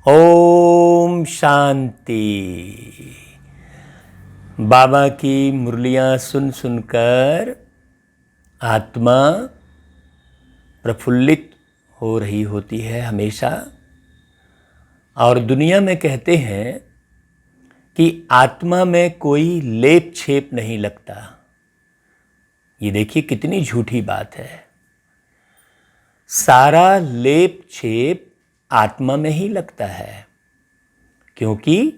ओम शांति। बाबा की मुरलियाँ सुन सुनकर आत्मा प्रफुल्लित हो रही होती है हमेशा। और दुनिया में कहते हैं कि आत्मा में कोई लेप छेप नहीं लगता। ये देखिए कितनी झूठी बात है। सारा लेप छेप आत्मा में ही लगता है, क्योंकि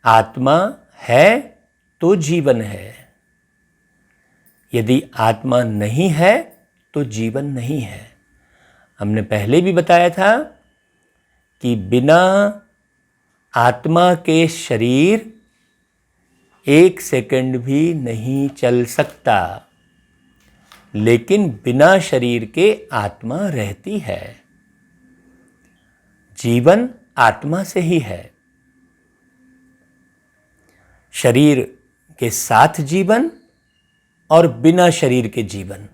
आत्मा है तो जीवन है। यदि आत्मा नहीं है तो जीवन नहीं है। हमने पहले भी बताया था कि बिना आत्मा के शरीर 1 सेकंड भी नहीं चल सकता, लेकिन बिना शरीर के आत्मा रहती है। जीवन आत्मा से ही है। शरीर के साथ जीवन और बिना शरीर के जीवन,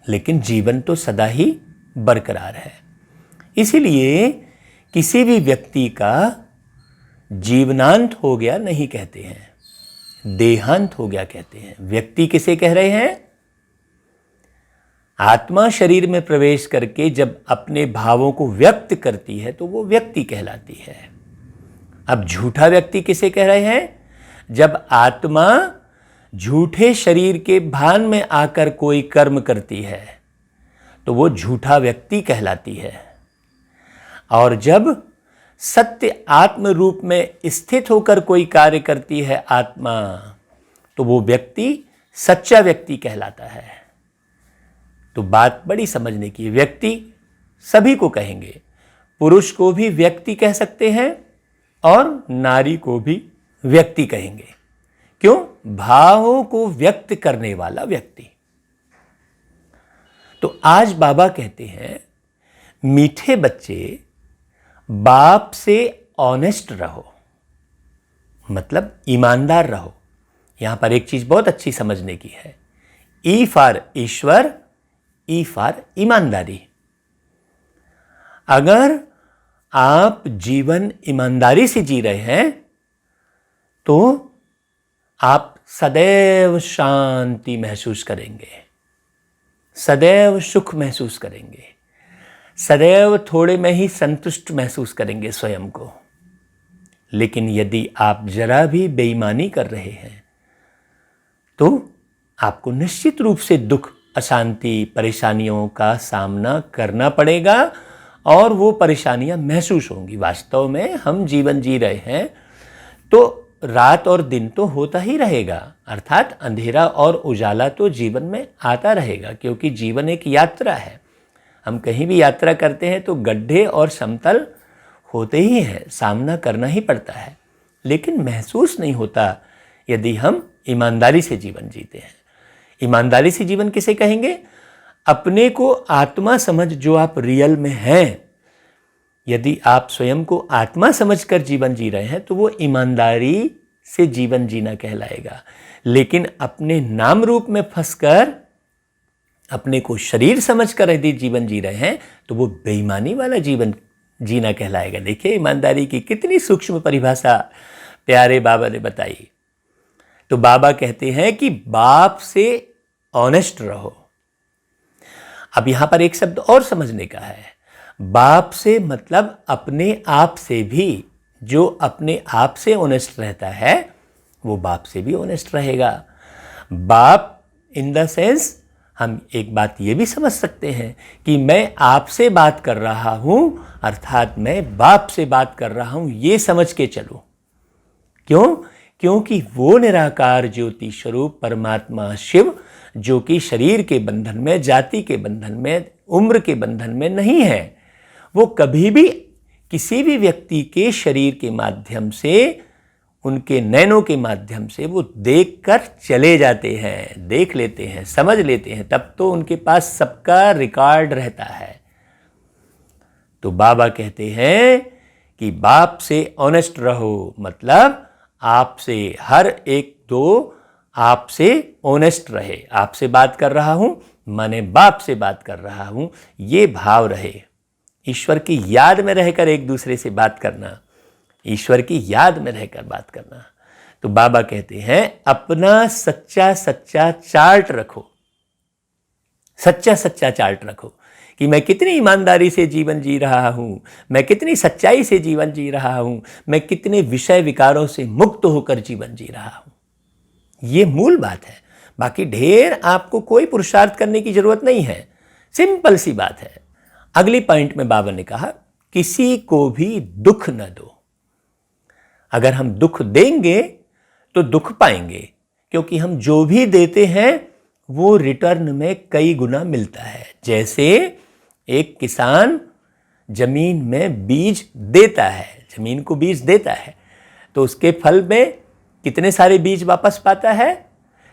लेकिन जीवन तो सदा ही बरकरार है। इसीलिए किसी भी व्यक्ति का जीवनांत हो गया नहीं कहते हैं, देहांत हो गया कहते हैं। व्यक्ति किसे कह रहे हैं? आत्मा शरीर में प्रवेश करके जब अपने भावों को व्यक्त करती है तो वो व्यक्ति कहलाती है। अब झूठा व्यक्ति किसे कह रहे हैं? जब आत्मा झूठे शरीर के भान में आकर कोई कर्म करती है तो वो झूठा व्यक्ति कहलाती है। और जब सत्य आत्म रूप में स्थित होकर कोई कार्य करती है आत्मा, तो वो व्यक्ति सच्चा व्यक्ति कहलाता है। तो बात बड़ी समझने की। व्यक्ति सभी को कहेंगे, पुरुष को भी व्यक्ति कह सकते हैं और नारी को भी व्यक्ति कहेंगे। क्यों? भावों को व्यक्त करने वाला व्यक्ति। तो आज बाबा कहते हैं, मीठे बच्चे बाप से ऑनेस्ट रहो, मतलब ईमानदार रहो। यहां पर एक चीज बहुत अच्छी समझने की है। E for Ishwar, E for ईमानदारी। अगर आप जीवन ईमानदारी से जी रहे हैं तो आप सदैव शांति महसूस करेंगे, सदैव सुख महसूस करेंगे, सदैव थोड़े में ही संतुष्ट महसूस करेंगे स्वयं को। लेकिन यदि आप जरा भी बेईमानी कर रहे हैं तो आपको निश्चित रूप से दुख, अशांति, परेशानियों का सामना करना पड़ेगा और वो परेशानियां महसूस होंगी। वास्तव में हम जीवन जी रहे हैं तो रात और दिन तो होता ही रहेगा, अर्थात अंधेरा और उजाला तो जीवन में आता रहेगा, क्योंकि जीवन एक यात्रा है। हम कहीं भी यात्रा करते हैं तो गड्ढे और समतल होते ही हैं, सामना करना ही पड़ता है, लेकिन महसूस नहीं होता यदि हम ईमानदारी से जीवन जीते हैं। ईमानदारी से जीवन किसे कहेंगे? अपने को आत्मा समझ, जो आप रियल में हैं। यदि आप स्वयं को आत्मा समझकर जीवन जी रहे हैं तो वो ईमानदारी से जीवन जीना कहलाएगा। लेकिन अपने नाम रूप में फंसकर अपने को शरीर समझकर यदि जीवन जी रहे हैं तो वो बेईमानी वाला जीवन जीना कहलाएगा। देखिए ईमानदारी की कितनी सूक्ष्म परिभाषा प्यारे बाबा ने बताई। तो बाबा कहते हैं कि बाप से ऑनेस्ट रहो। अब यहां पर एक शब्द और समझने का है। बाप से मतलब अपने आप से भी। जो अपने आप से ऑनेस्ट रहता है वो बाप से भी ऑनेस्ट रहेगा। बाप इन द सेंस, हम एक बात ये भी समझ सकते हैं कि मैं आपसे बात कर रहा हूं, अर्थात मैं बाप से बात कर रहा हूं, ये समझ के चलो। क्यों? क्योंकि वो निराकार ज्योति स्वरूप परमात्मा शिव, जो कि शरीर के बंधन में, जाति के बंधन में, उम्र के बंधन में नहीं है, वो कभी भी किसी भी व्यक्ति के शरीर के माध्यम से, उनके नैनों के माध्यम से वो देखकर चले जाते हैं, देख लेते हैं, समझ लेते हैं। तब तो उनके पास सबका रिकॉर्ड रहता है। तो बाबा कहते हैं कि बाप से ऑनेस्ट रहो, मतलब आपसे हर एक दो आपसे ऑनेस्ट रहे। आपसे बात कर रहा हूं माने बाप से बात कर रहा हूं, ये भाव रहे। ईश्वर की याद में रहकर एक दूसरे से बात करना, ईश्वर की याद में रहकर बात करना। तो बाबा कहते हैं अपना सच्चा सच्चा चार्ट रखो, सच्चा सच्चा चार्ट रखो कि मैं कितनी ईमानदारी से जीवन जी रहा हूँ, मैं कितनी सच्चाई से जीवन जी रहा हूँ, मैं कितने विषय विकारों से मुक्त होकर जीवन जी रहा हूँ। ये मूल बात है। बाकी ढेर आपको कोई पुरुषार्थ करने की जरूरत नहीं है, सिंपल सी बात है। अगली पॉइंट में बाबा ने कहा किसी को भी दुख न दो। अगर हम दुख देंगे तो दुख पाएंगे, क्योंकि हम जो भी देते हैं वो रिटर्न में कई गुना मिलता है। जैसे एक किसान जमीन में बीज देता है, जमीन को बीज देता है, तो उसके फल में कितने सारे बीज वापस पाता है।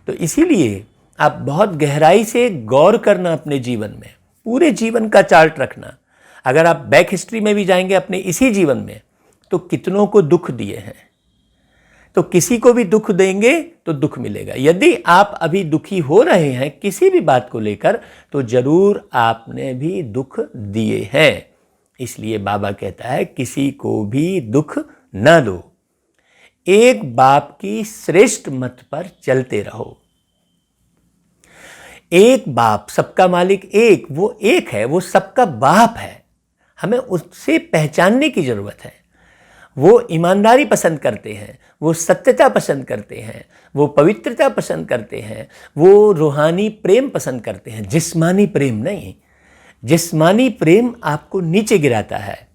तो इसीलिए आप बहुत गहराई से गौर करना अपने जीवन में, पूरे जीवन का चार्ट रखना। अगर आप बैक हिस्ट्री में भी जाएंगे अपने इसी जीवन में, तो कितनों को दुख दिए हैं, तो किसी को भी दुख देंगे तो दुख मिलेगा। यदि आप अभी दुखी हो रहे हैं किसी भी बात को लेकर, तो जरूर आपने भी दुख दिए हैं। इसलिए बाबा कहता है किसी को भी दुख न दो, एक बाप की श्रेष्ठ मत पर चलते रहो। एक बाप, सबका मालिक एक, वो एक है, वो सबका बाप है। हमें उससे पहचानने की जरूरत है। वो ईमानदारी पसंद करते हैं, वो सत्यता पसंद करते हैं, वो पवित्रता पसंद करते हैं, वो रूहानी प्रेम पसंद करते हैं, जिस्मानी प्रेम नहीं। जिस्मानी प्रेम आपको नीचे गिराता है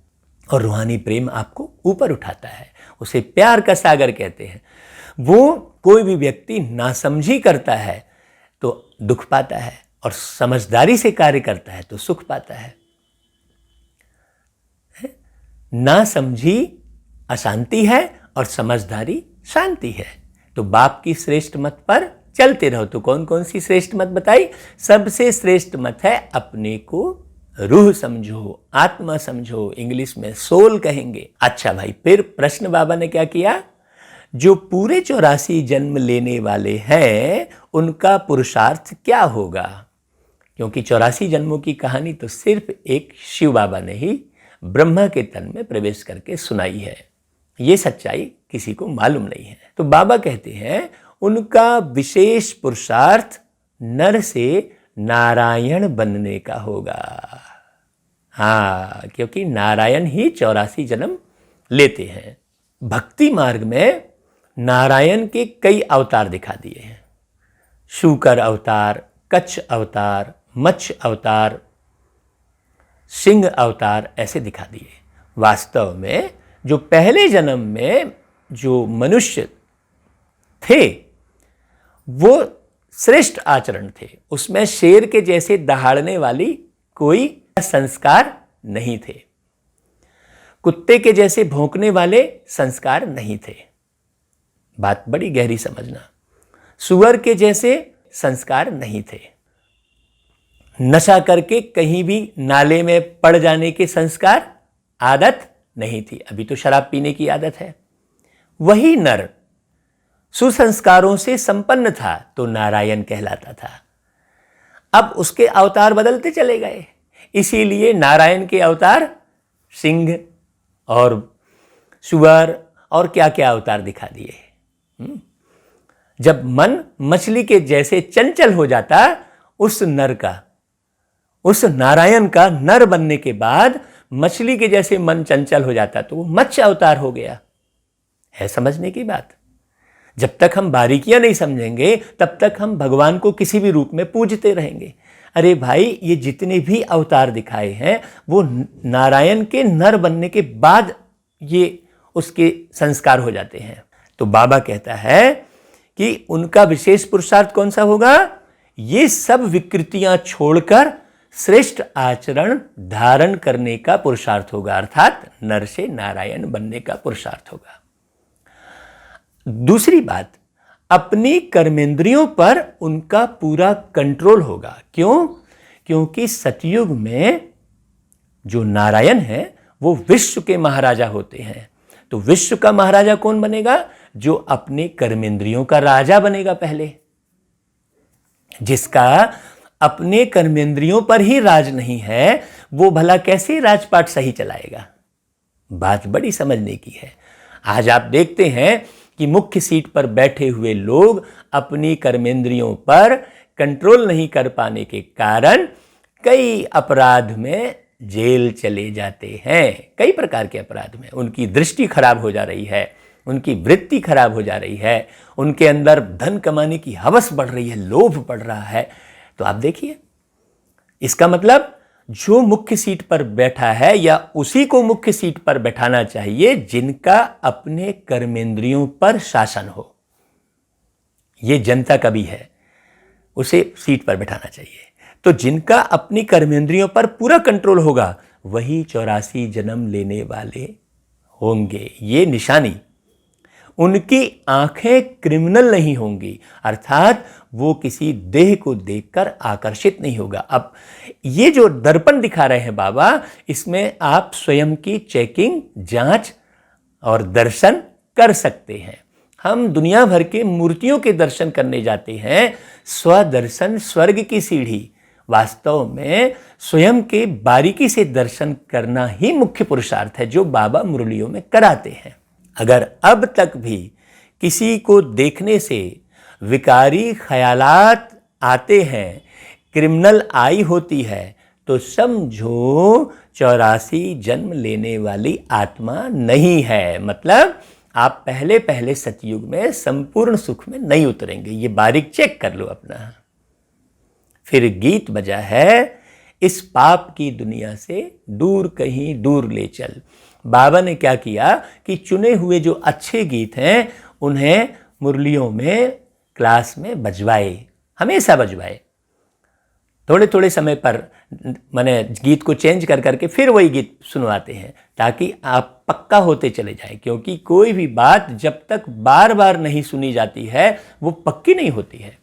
और रूहानी प्रेम आपको ऊपर उठाता है। उसे प्यार का सागर कहते हैं। वो कोई भी व्यक्ति नासमझी करता है तो दुख पाता है, और समझदारी से कार्य करता है तो सुख पाता है। नासमझी अशांति है और समझदारी शांति है। तो बाप की श्रेष्ठ मत पर चलते रहो। तो कौन कौन सी श्रेष्ठ मत बताई? सबसे श्रेष्ठ मत है अपने को रूह समझो, आत्मा समझो, इंग्लिश में सोल कहेंगे। अच्छा भाई, फिर प्रश्न बाबा ने क्या किया? जो पूरे 84 जन्म लेने वाले हैं उनका पुरुषार्थ क्या होगा? क्योंकि 84 जन्मों की कहानी तो सिर्फ एक शिव बाबा ने ही ब्रह्मा के तन में प्रवेश करके सुनाई है। ये सच्चाई किसी को मालूम नहीं है। तो बाबा कहते हैं उनका विशेष पुरुषार्थ नर से नारायण बनने का होगा। हाँ, क्योंकि नारायण ही 84 जन्म लेते हैं। भक्ति मार्ग में नारायण के कई अवतार दिखा दिए हैं। शूकर अवतार, कच्छ अवतार, मत्स्य अवतार, सिंह अवतार, ऐसे दिखा दिए। वास्तव में जो पहले जन्म में जो मनुष्य थे वो श्रेष्ठ आचरण थे। उसमें शेर के जैसे दहाड़ने वाली कोई संस्कार नहीं थे, कुत्ते के जैसे भौंकने वाले संस्कार नहीं थे। बात बड़ी गहरी समझना। सुअर के जैसे संस्कार नहीं थे। नशा करके कहीं भी नाले में पड़ जाने के संस्कार, आदत नहीं थी। अभी तो शराब पीने की आदत है। वही नर सुसंस्कारों से संपन्न था तो नारायण कहलाता था। अब उसके अवतार बदलते चले गए, इसीलिए नारायण के अवतार सिंह और सुअर और क्या क्या अवतार दिखा दिए। जब मन मछली के जैसे चंचल हो जाता, उस नर का, उस नारायण का नर बनने के बाद मछली के जैसे मन चंचल हो जाता, तो वो मत्स्य अवतार हो गया। है समझने की बात। जब तक हम बारीकियां नहीं समझेंगे तब तक हम भगवान को किसी भी रूप में पूजते रहेंगे। अरे भाई, ये जितने भी अवतार दिखाए हैं वो नारायण के नर बनने के बाद ये उसके संस्कार हो जाते हैं। तो बाबा कहता है कि उनका विशेष पुरुषार्थ कौन सा होगा? ये सब विकृतियां छोड़कर श्रेष्ठ आचरण धारण करने का पुरुषार्थ होगा, अर्थात नर से नारायण बनने का पुरुषार्थ होगा। दूसरी बात, अपनी कर्मेंद्रियों पर उनका पूरा कंट्रोल होगा। क्यों? क्योंकि सतयुग में जो नारायण है वो विश्व के महाराजा होते हैं। तो विश्व का महाराजा कौन बनेगा? जो अपने कर्मेंद्रियों का राजा बनेगा पहले, जिसका अपने कर्मेंद्रियों पर ही राज नहीं है, वो भला कैसे राजपाट सही चलाएगा? बात बड़ी समझने की है। आज आप देखते हैं कि मुख्य सीट पर बैठे हुए लोग अपनी कर्मेंद्रियों पर कंट्रोल नहीं कर पाने के कारण कई अपराध में जेल चले जाते हैं। कई प्रकार के अपराध में उनकी दृष्टि खराब हो जा रही है, उनकी वृत्ति खराब हो जा रही है, उनके अंदर धन कमाने की हवस बढ़ रही है, लोभ बढ़ रहा है। तो आप देखिए, इसका मतलब जो मुख्य सीट पर बैठा है या उसी को मुख्य सीट पर बैठाना चाहिए जिनका अपने कर्मेंद्रियों पर शासन हो। ये जनता का भी है, उसे सीट पर बैठाना चाहिए। तो जिनका अपनी कर्मेंद्रियों पर पूरा कंट्रोल होगा वही 84 जन्म लेने वाले होंगे। ये निशानी, उनकी आंखें क्रिमिनल नहीं होंगी, अर्थात वो किसी देह को देखकर आकर्षित नहीं होगा। अब ये जो दर्पण दिखा रहे हैं बाबा, इसमें आप स्वयं की चेकिंग, जांच और दर्शन कर सकते हैं। हम दुनिया भर के मूर्तियों के दर्शन करने जाते हैं, स्वदर्शन स्वर्ग की सीढ़ी। वास्तव में स्वयं के बारीकी से दर्शन करना ही मुख्य पुरुषार्थ है, जो बाबा मुरलियों में कराते हैं। अगर अब तक भी किसी को देखने से विकारी ख्यालात आते हैं, क्रिमिनल आई होती है, तो समझो 84 जन्म लेने वाली आत्मा नहीं है। मतलब आप पहले पहले सतयुग में संपूर्ण सुख में नहीं उतरेंगे। ये बारीक चेक कर लो अपना। फिर गीत बजा है, इस पाप की दुनिया से दूर कहीं दूर ले चल। बाबा ने क्या किया कि चुने हुए जो अच्छे गीत हैं उन्हें मुरलियों में, क्लास में बजवाए, हमेशा बजवाए। थोड़े थोड़े समय पर माने गीत को चेंज कर करके फिर वही गीत सुनवाते हैं, ताकि आप पक्का होते चले जाए। क्योंकि कोई भी बात जब तक बार बार नहीं सुनी जाती है वो पक्की नहीं होती है।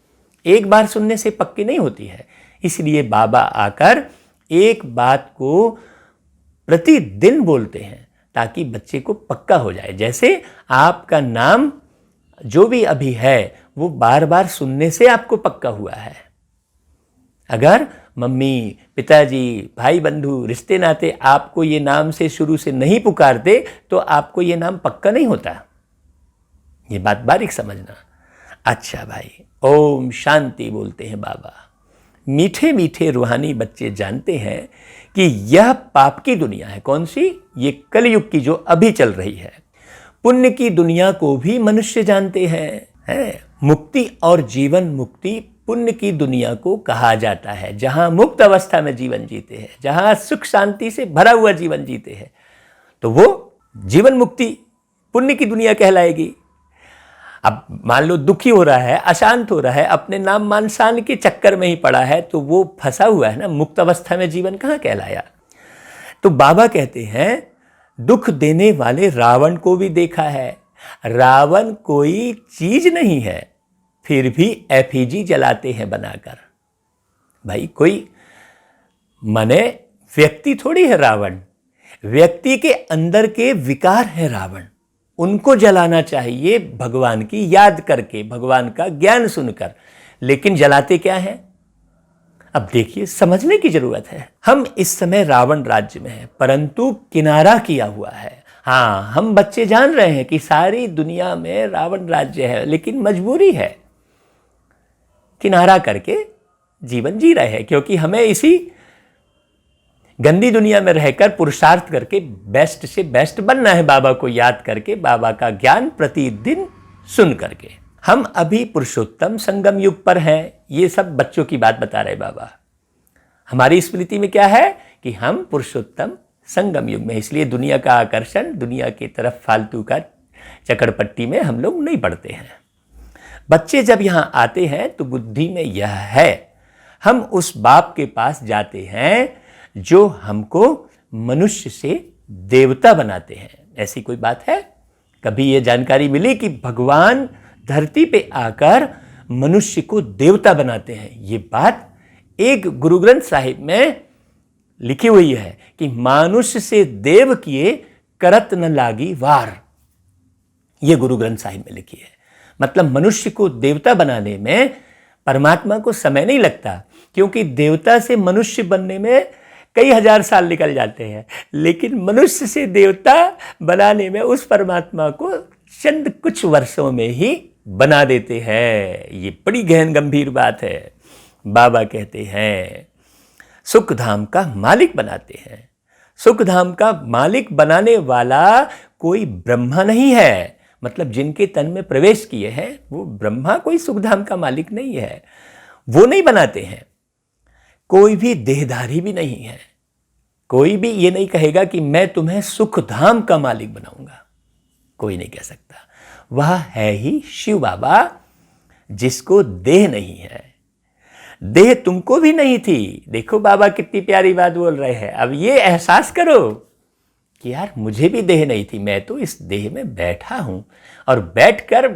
एक बार सुनने से पक्की नहीं होती है। इसलिए बाबा आकर एक बात को प्रतिदिन बोलते हैं ताकि बच्चे को पक्का हो जाए। जैसे आपका नाम जो भी अभी है वो बार बार सुनने से आपको पक्का हुआ है। अगर मम्मी, पिताजी, भाई बंधु, रिश्ते नाते आपको ये नाम से शुरू से नहीं पुकारते तो आपको ये नाम पक्का नहीं होता। ये बात बारीक समझना। अच्छा भाई, ओम शांति बोलते हैं बाबा। मीठे मीठे रूहानी बच्चे जानते हैं कि यह पाप की दुनिया है। कौन सी? ये कलयुग की जो अभी चल रही है। पुण्य की दुनिया को भी मनुष्य जानते हैं। मुक्ति और जीवन मुक्ति पुण्य की दुनिया को कहा जाता है, जहां मुक्त अवस्था में जीवन जीते हैं, जहां सुख शांति से भरा हुआ जीवन जीते हैं, तो वो जीवन मुक्ति पुण्य की दुनिया कहलाएगी। अब मान लो दुखी हो रहा है, अशांत हो रहा है, अपने नाम मान शान के चक्कर में ही पड़ा है, तो वो फंसा हुआ है ना। मुक्त अवस्था में जीवन कहाँ कहलाया? तो बाबा कहते हैं दुख देने वाले रावण को भी देखा है। रावण कोई चीज नहीं है, फिर भी एफिजी जलाते हैं बनाकर। भाई कोई माने व्यक्ति थोड़ी है रावण, व्यक्ति के अंदर के विकार है रावण। उनको जलाना चाहिए भगवान की याद करके, भगवान का ज्ञान सुनकर। लेकिन जलाते क्या है? अब देखिए, समझने की जरूरत है। हम इस समय रावण राज्य में हैं, परंतु किनारा किया हुआ है। हाँ, हम बच्चे जान रहे हैं कि सारी दुनिया में रावण राज्य है, लेकिन मजबूरी है, किनारा करके जीवन जी रहे हैं। क्योंकि हमें इसी गंदी दुनिया में रहकर पुरुषार्थ करके बेस्ट से बेस्ट बनना है, बाबा को याद करके, बाबा का ज्ञान प्रतिदिन सुन करके। हम अभी पुरुषोत्तम संगम युग पर हैं। ये सब बच्चों की बात बता रहे बाबा। हमारी स्मृति में क्या है कि हम पुरुषोत्तम संगम युग में, इसलिए दुनिया का आकर्षण, दुनिया की तरफ फालतू का चकड़पट्टी में हम लोग नहीं पड़ते हैं। बच्चे जब यहाँ आते हैं तो बुद्धि में यह है, हम उस बाप के पास जाते हैं जो हमको मनुष्य से देवता बनाते हैं। ऐसी कोई बात है? कभी ये जानकारी मिली कि भगवान धरती पे आकर मनुष्य को देवता बनाते हैं? ये बात एक गुरु ग्रंथ साहिब में लिखी हुई है कि मानुष्य से देव किए करत न लागी वार। ये गुरु ग्रंथ साहिब में लिखी है। मतलब मनुष्य को देवता बनाने में परमात्मा को समय नहीं लगता, क्योंकि देवता से मनुष्य बनने में कई हजार साल निकल जाते हैं, लेकिन मनुष्य से देवता बनाने में उस परमात्मा को चंद कुछ वर्षों में ही बना देते हैं। ये बड़ी गहन गंभीर बात है। बाबा कहते हैं सुख धाम का मालिक बनाते हैं। सुख धाम का मालिक बनाने वाला कोई ब्रह्मा नहीं है, मतलब जिनके तन में प्रवेश किए हैं वो ब्रह्मा कोई सुख धाम का मालिक नहीं है, वो नहीं बनाते हैं। कोई भी देहधारी भी नहीं है, कोई भी ये नहीं कहेगा कि मैं तुम्हें सुख धाम का मालिक बनाऊंगा, कोई नहीं कह सकता। वह है ही शिव बाबा, जिसको देह नहीं है। देह तुमको भी नहीं थी। देखो बाबा कितनी प्यारी बात बोल रहे हैं। अब ये एहसास करो कि यार मुझे भी देह नहीं थी, मैं तो इस देह में बैठा हूं, और बैठकर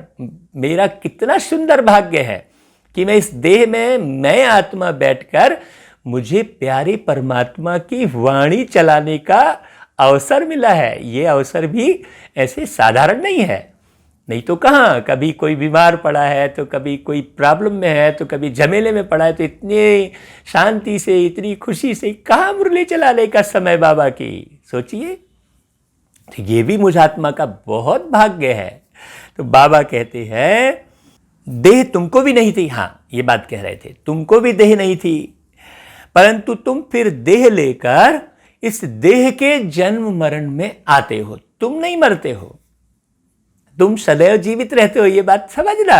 मेरा कितना सुंदर भाग्य है कि मैं इस देह में, मैं आत्मा बैठकर मुझे प्यारे परमात्मा की वाणी चलाने का अवसर मिला है। ये अवसर भी ऐसे साधारण नहीं है। नहीं तो कहाँ, कभी कोई बीमार पड़ा है तो कभी कोई प्रॉब्लम में है तो कभी झमेले में पड़ा है, तो इतने शांति से, इतनी खुशी से कहाँ मुरली चलाने का समय बाबा की, सोचिए। तो ये भी मुझ आत्मा का बहुत भाग्य है। तो बाबा कहते हैं देह तुमको भी नहीं थी। हाँ, ये बात कह रहे थे, तुमको भी देह नहीं थी, परंतु तुम फिर देह लेकर इस देह के जन्म मरण में आते हो। तुम नहीं मरते हो, तुम सदैव जीवित रहते हो। ये बात समझना।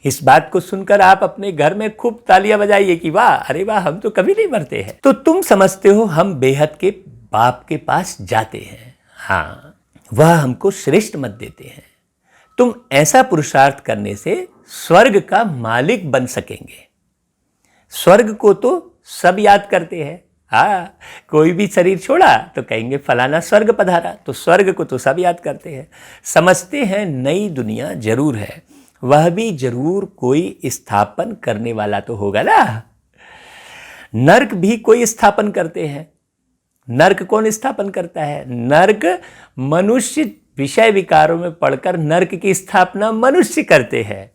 इस बात को सुनकर आप अपने घर में खूब तालियां बजाइए कि वाह, अरे वाह, हम तो कभी नहीं मरते हैं। तो तुम समझते हो हम बेहद के बाप के पास जाते हैं। हाँ, वह हमको श्रेष्ठ मत देते हैं। तुम ऐसा पुरुषार्थ करने से स्वर्ग का मालिक बन सकेंगे। स्वर्ग को तो सब याद करते हैं। हाँ, कोई भी शरीर छोड़ा तो कहेंगे फलाना स्वर्ग पधारा, तो स्वर्ग को तो सब याद करते हैं। समझते हैं नई दुनिया जरूर है, वह भी जरूर कोई स्थापन करने वाला तो होगा ना। नर्क भी कोई स्थापन करते हैं। नर्क कौन स्थापन करता है? नर्क मनुष्य विषय विकारों में पड़कर नर्क की स्थापना मनुष्य करते हैं,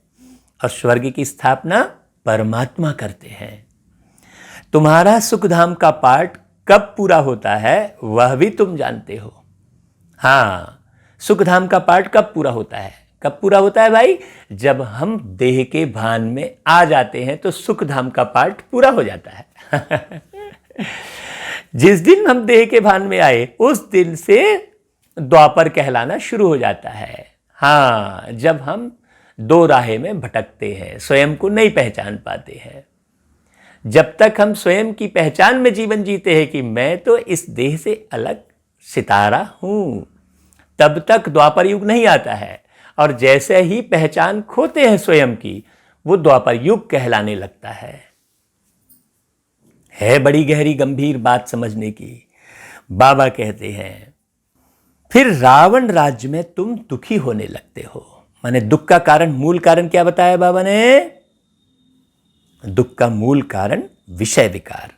और स्वर्ग की स्थापना परमात्मा करते हैं। तुम्हारा सुखधाम का पाठ कब पूरा होता है वह भी तुम जानते हो। हाँ, सुखधाम का पाठ कब पूरा होता है? कब पूरा होता है भाई? जब हम देह के भान में आ जाते हैं तो सुखधाम का पाठ पूरा हो जाता है। जिस दिन हम देह के भान में आए उस दिन से द्वापर कहलाना शुरू हो जाता है। हाँ, जब हम दो राहें में भटकते हैं, स्वयं को नहीं पहचान पाते हैं। जब तक हम स्वयं की पहचान में जीवन जीते हैं कि मैं तो इस देह से अलग सितारा हूं, तब तक द्वापर युग नहीं आता है। और जैसे ही पहचान खोते हैं स्वयं की, वो द्वापर युग कहलाने लगता है बड़ी गहरी गंभीर बात समझने की। बाबा कहते हैं फिर रावण राज्य में तुम दुखी होने लगते हो। माने दुख का कारण, मूल कारण क्या बताया बाबा ने? दुख का मूल कारण विषय विकार।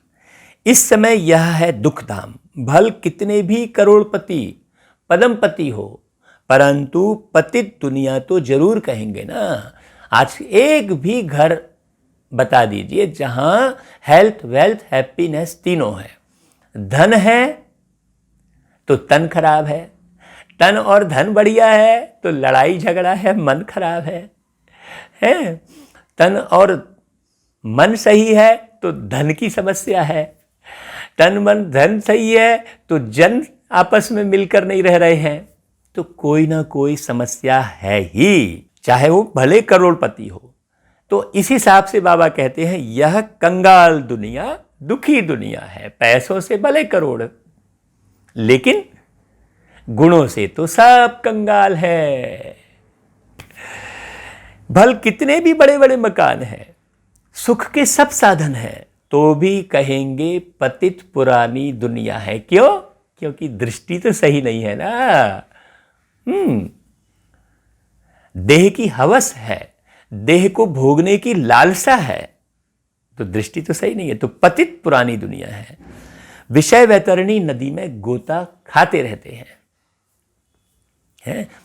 इस समय यह है दुख धाम। भल कितने भी करोड़पति, पदमपति हो, परंतु पतित दुनिया तो जरूर कहेंगे ना। आज एक भी घर बता दीजिए जहां हेल्थ, वेल्थ, हैप्पीनेस तीनों है। धन है तो तन खराब है, तन और धन बढ़िया है तो लड़ाई झगड़ा है, मन खराब है। तन और मन सही है तो धन की समस्या है, तन मन धन सही है तो जन आपस में मिलकर नहीं रह रहे हैं, तो कोई ना कोई समस्या है ही, चाहे वो भले करोड़पति हो। तो इस हिसाब से बाबा कहते हैं यह कंगाल दुनिया दुखी दुनिया है। पैसों से भले करोड़, लेकिन गुणों से तो सब कंगाल है। भल कितने भी बड़े बड़े मकान हैं, सुख के सब साधन हैं, तो भी कहेंगे पतित पुरानी दुनिया है। क्यों? क्योंकि दृष्टि तो सही नहीं है ना। देह की हवस है, देह को भोगने की लालसा है, तो दृष्टि तो सही नहीं है, तो पतित पुरानी दुनिया है। विषय वैतरणी नदी में गोता खाते रहते हैं।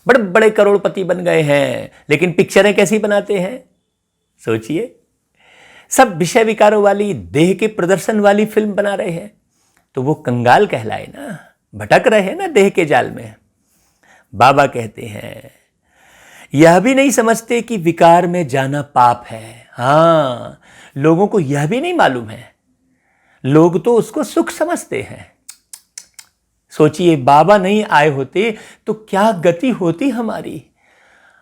बड़े बड़े करोड़पति बन गए हैं, लेकिन पिक्चरें कैसी बनाते हैं सोचिए। सब विषय विकारों वाली, देह के प्रदर्शन वाली फिल्म बना रहे हैं, तो वो कंगाल कहलाए ना, भटक रहे हैं ना देह के जाल में। बाबा कहते हैं यह भी नहीं समझते कि विकार में जाना पाप है। हाँ, लोगों को यह भी नहीं मालूम है, लोग तो उसको सुख समझते हैं। सोचिए, बाबा नहीं आए होते तो क्या गति होती हमारी।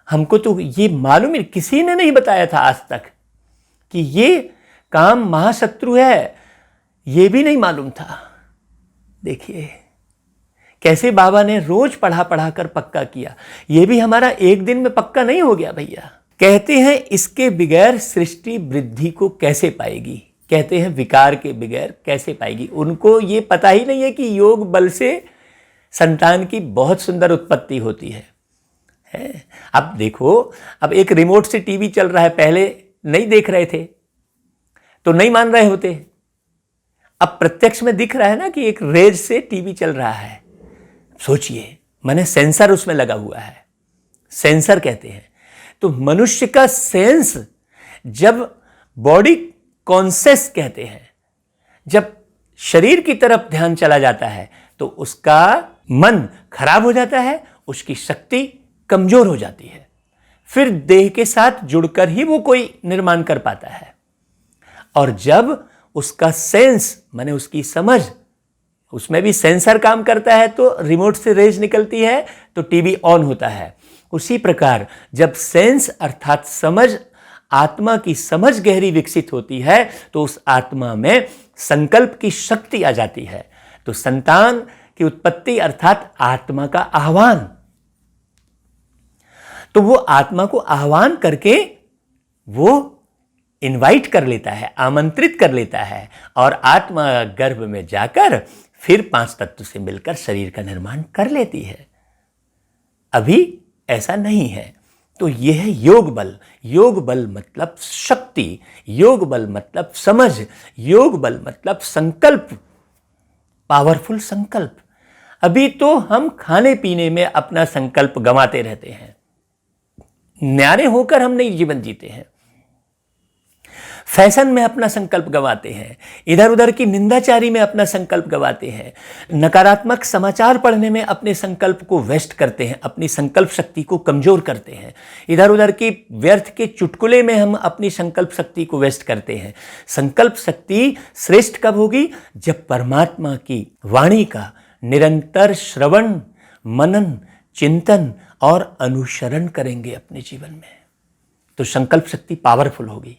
हमको तो ये मालूम ही, किसी ने नहीं बताया था आज तक कि ये काम महाशत्रु है, ये भी नहीं मालूम था। देखिए कैसे बाबा ने रोज पढ़ा पढ़ा कर पक्का किया। ये भी हमारा एक दिन में पक्का नहीं हो गया भैया। कहते हैं इसके बगैर सृष्टि वृद्धि को कैसे पाएगी, कहते हैं विकार के बगैर कैसे पाएगी। उनको ये पता ही नहीं है कि योग बल से संतान की बहुत सुंदर उत्पत्ति होती है। अब देखो, अब एक रिमोट से टीवी चल रहा है, पहले नहीं देख रहे थे तो नहीं मान रहे होते, अब प्रत्यक्ष में दिख रहा है ना कि एक रेज से टीवी चल रहा है। सोचिए, मैंने सेंसर उसमें लगा हुआ है, सेंसर कहते हैं। तो मनुष्य का सेंस, जब बॉडी कॉन्शियस कहते हैं, जब शरीर की तरफ ध्यान चला जाता है तो उसका मन खराब हो जाता है, उसकी शक्ति कमजोर हो जाती है, फिर देह के साथ जुड़कर ही वो कोई निर्माण कर पाता है। और जब उसका सेंस माने उसकी समझ, उसमें भी सेंसर काम करता है तो रिमोट से रेज निकलती है तो टीवी ऑन होता है। उसी प्रकार जब सेंस अर्थात समझ, आत्मा की समझ गहरी विकसित होती है तो उस आत्मा में संकल्प की शक्ति आ जाती है। तो संतान की उत्पत्ति अर्थात आत्मा का आह्वान, तो वो आत्मा को आह्वान करके वो इनवाइट कर लेता है, आमंत्रित कर लेता है, और आत्मा गर्भ में जाकर फिर 5 तत्व से मिलकर शरीर का निर्माण कर लेती है। अभी ऐसा नहीं है। तो यह है योग बल। योग बल मतलब शक्ति, योग बल मतलब समझ, योग बल मतलब संकल्प, पावरफुल संकल्प। अभी तो हम खाने पीने में अपना संकल्प गंवाते रहते हैं, न्यारे होकर हम नहीं जीवन जीते हैं, फैशन में अपना संकल्प गंवाते हैं, इधर उधर की निंदाचारी में अपना संकल्प गंवाते हैं, नकारात्मक समाचार पढ़ने में अपने संकल्प को वेस्ट करते हैं, अपनी संकल्प शक्ति को कमजोर करते हैं, इधर उधर की व्यर्थ के चुटकुले में हम अपनी संकल्प शक्ति को वेस्ट करते हैं। संकल्प शक्ति श्रेष्ठ कब होगी? जब परमात्मा की वाणी का निरंतर श्रवण, मनन, चिंतन और अनुसरण करेंगे अपने जीवन में, तो संकल्प शक्ति पावरफुल होगी।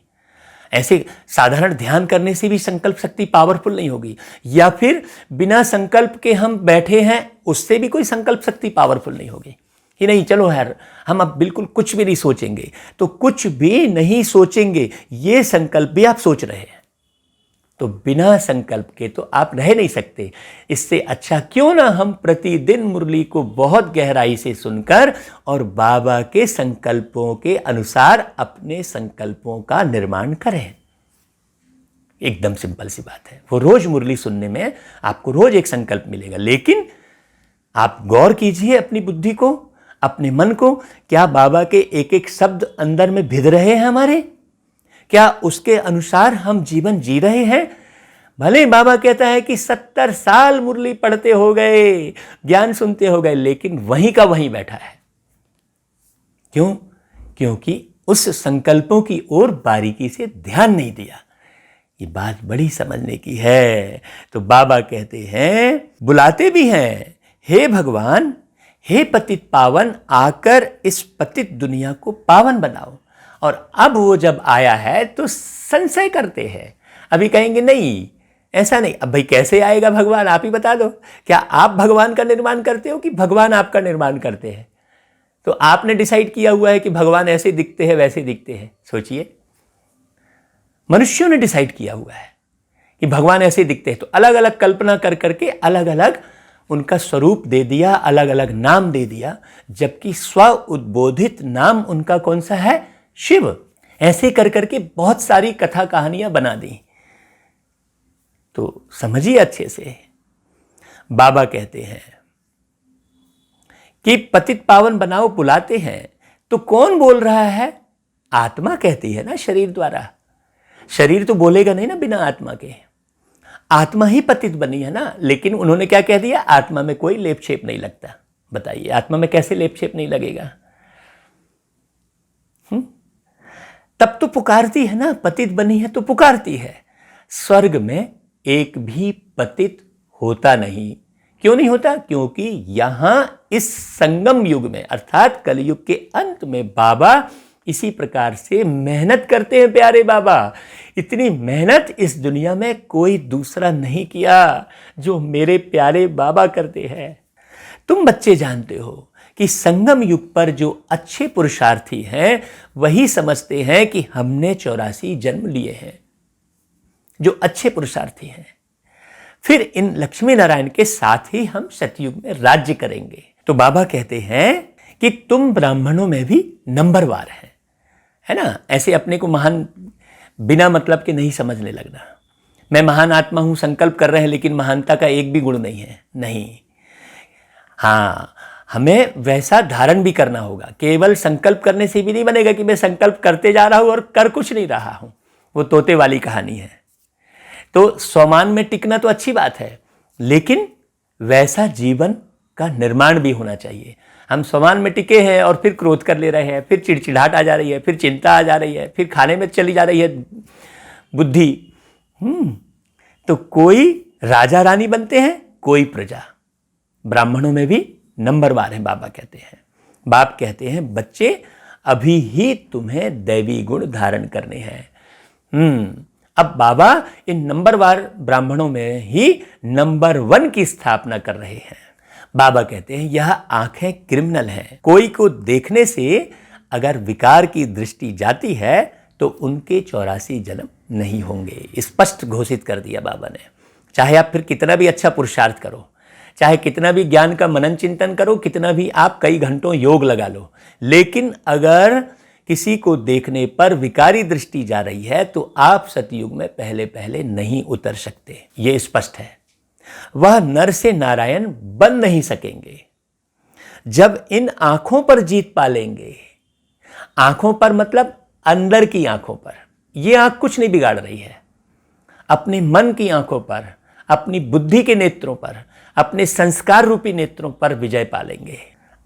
ऐसे साधारण ध्यान करने से भी संकल्प शक्ति पावरफुल नहीं होगी, या फिर बिना संकल्प के हम बैठे हैं उससे भी कोई संकल्प शक्ति पावरफुल नहीं होगी। ही नहीं, चलो यार हम अब बिल्कुल कुछ भी नहीं सोचेंगे, तो कुछ भी नहीं सोचेंगे ये संकल्प भी आप सोच रहे हैं, तो बिना संकल्प के तो आप रह नहीं सकते। इससे अच्छा क्यों ना हम प्रतिदिन मुरली को बहुत गहराई से सुनकर और बाबा के संकल्पों के अनुसार अपने संकल्पों का निर्माण करें। एकदम सिंपल सी बात है। वो रोज मुरली सुनने में आपको रोज एक संकल्प मिलेगा, लेकिन आप गौर कीजिए अपनी बुद्धि को, अपने मन को, क्या बाबा के एक एक शब्द अंदर में भिद रहे हैं हमारे? क्या उसके अनुसार हम जीवन जी रहे हैं? भले बाबा कहता है कि 70 साल मुरली पढ़ते हो गए, ज्ञान सुनते हो गए, लेकिन वहीं का वहीं बैठा है। क्यों? क्योंकि उस संकल्पों की ओर बारीकी से ध्यान नहीं दिया। ये बात बड़ी समझने की है। तो बाबा कहते हैं, बुलाते भी हैं, हे भगवान, हे पतित पावन, आकर इस पतित दुनिया को पावन बनाओ। और अब वो जब आया है तो संशय करते हैं। अभी कहेंगे नहीं, ऐसा नहीं। अब भाई कैसे आएगा भगवान, आप ही बता दो। क्या आप भगवान का निर्माण करते हो कि भगवान आपका निर्माण करते हैं? तो आपने डिसाइड किया हुआ है कि भगवान ऐसे दिखते हैं वैसे दिखते हैं। सोचिए, मनुष्यों ने डिसाइड किया हुआ है कि भगवान ऐसे दिखते हैं, तो अलग अलग कल्पना कर करके अलग अलग उनका स्वरूप दे दिया, अलग अलग नाम दे दिया, जबकि स्व उद्बोधित नाम उनका कौन सा है? शिव। ऐसे कर करके बहुत सारी कथा कहानियां बना दी। तो समझिए अच्छे से, बाबा कहते हैं कि पतित पावन बनाओ, बुलाते हैं, तो कौन बोल रहा है? आत्मा कहती है ना, शरीर द्वारा। शरीर तो बोलेगा नहीं ना बिना आत्मा के। आत्मा ही पतित बनी है ना, लेकिन उन्होंने क्या कह दिया, आत्मा में कोई लेप छेप नहीं लगता। बताइए आत्मा में कैसे लेप छेप नहीं लगेगा? तब तो पुकारती है ना, पतित बनी है तो पुकारती है। स्वर्ग में एक भी पतित होता नहीं। क्यों नहीं होता? क्योंकि यहां इस संगम युग में अर्थात कलयुग के अंत में बाबा इसी प्रकार से मेहनत करते हैं। प्यारे बाबा, इतनी मेहनत इस दुनिया में कोई दूसरा नहीं किया जो मेरे प्यारे बाबा करते हैं। तुम बच्चे जानते हो कि संगम युग पर जो अच्छे पुरुषार्थी हैं वही समझते हैं कि हमने 84 जन्म लिए हैं, जो अच्छे पुरुषार्थी हैं। फिर इन लक्ष्मी नारायण के साथ ही हम सतयुग में राज्य करेंगे। तो बाबा कहते हैं कि तुम ब्राह्मणों में भी नंबरवार हैं, है ना। ऐसे अपने को महान बिना मतलब के नहीं समझने लगना। मैं महान आत्मा हूं, संकल्प कर रहे हैं, लेकिन महानता का एक भी गुण नहीं है। नहीं, हाँ, हमें वैसा धारण भी करना होगा। केवल संकल्प करने से भी नहीं बनेगा कि मैं संकल्प करते जा रहा हूं और कर कुछ नहीं रहा हूं। वो तोते वाली कहानी है। तो स्वमान में टिकना तो अच्छी बात है, लेकिन वैसा जीवन का निर्माण भी होना चाहिए। हम स्वमान में टिके हैं और फिर क्रोध कर ले रहे हैं, फिर चिड़चिड़ाहट आ जा रही है, फिर चिंता आ जा रही है, फिर खाने में चली जा रही है बुद्धि। तो कोई राजा रानी बनते हैं, कोई प्रजा। ब्राह्मणों में भी नंबरवार है, बाबा कहते हैं। बाप कहते हैं बच्चे अभी ही तुम्हें दैवी गुण धारण करने हैं। अब बाबा इन नंबरवार ब्राह्मणों में ही नंबर 1 की स्थापना कर रहे हैं। बाबा कहते हैं यह आंखें क्रिमिनल हैं। कोई को देखने से अगर विकार की दृष्टि जाती है तो उनके 84 जन्म नहीं होंगे। स्पष्ट घोषित कर दिया बाबा ने। चाहे आप फिर कितना भी अच्छा पुरुषार्थ करो, चाहे कितना भी ज्ञान का मनन चिंतन करो, कितना भी आप कई घंटों योग लगा लो, लेकिन अगर किसी को देखने पर विकारी दृष्टि जा रही है तो आप सतयुग में पहले पहले नहीं उतर सकते। ये स्पष्ट है। वह नर से नारायण बन नहीं सकेंगे। जब इन आंखों पर जीत पा लेंगे, आंखों पर मतलब अंदर की आंखों पर, यह आंख कुछ नहीं बिगाड़ रही है, अपने मन की आंखों पर, अपनी बुद्धि के नेत्रों पर, अपने संस्कार रूपी नेत्रों पर विजय पा लेंगे,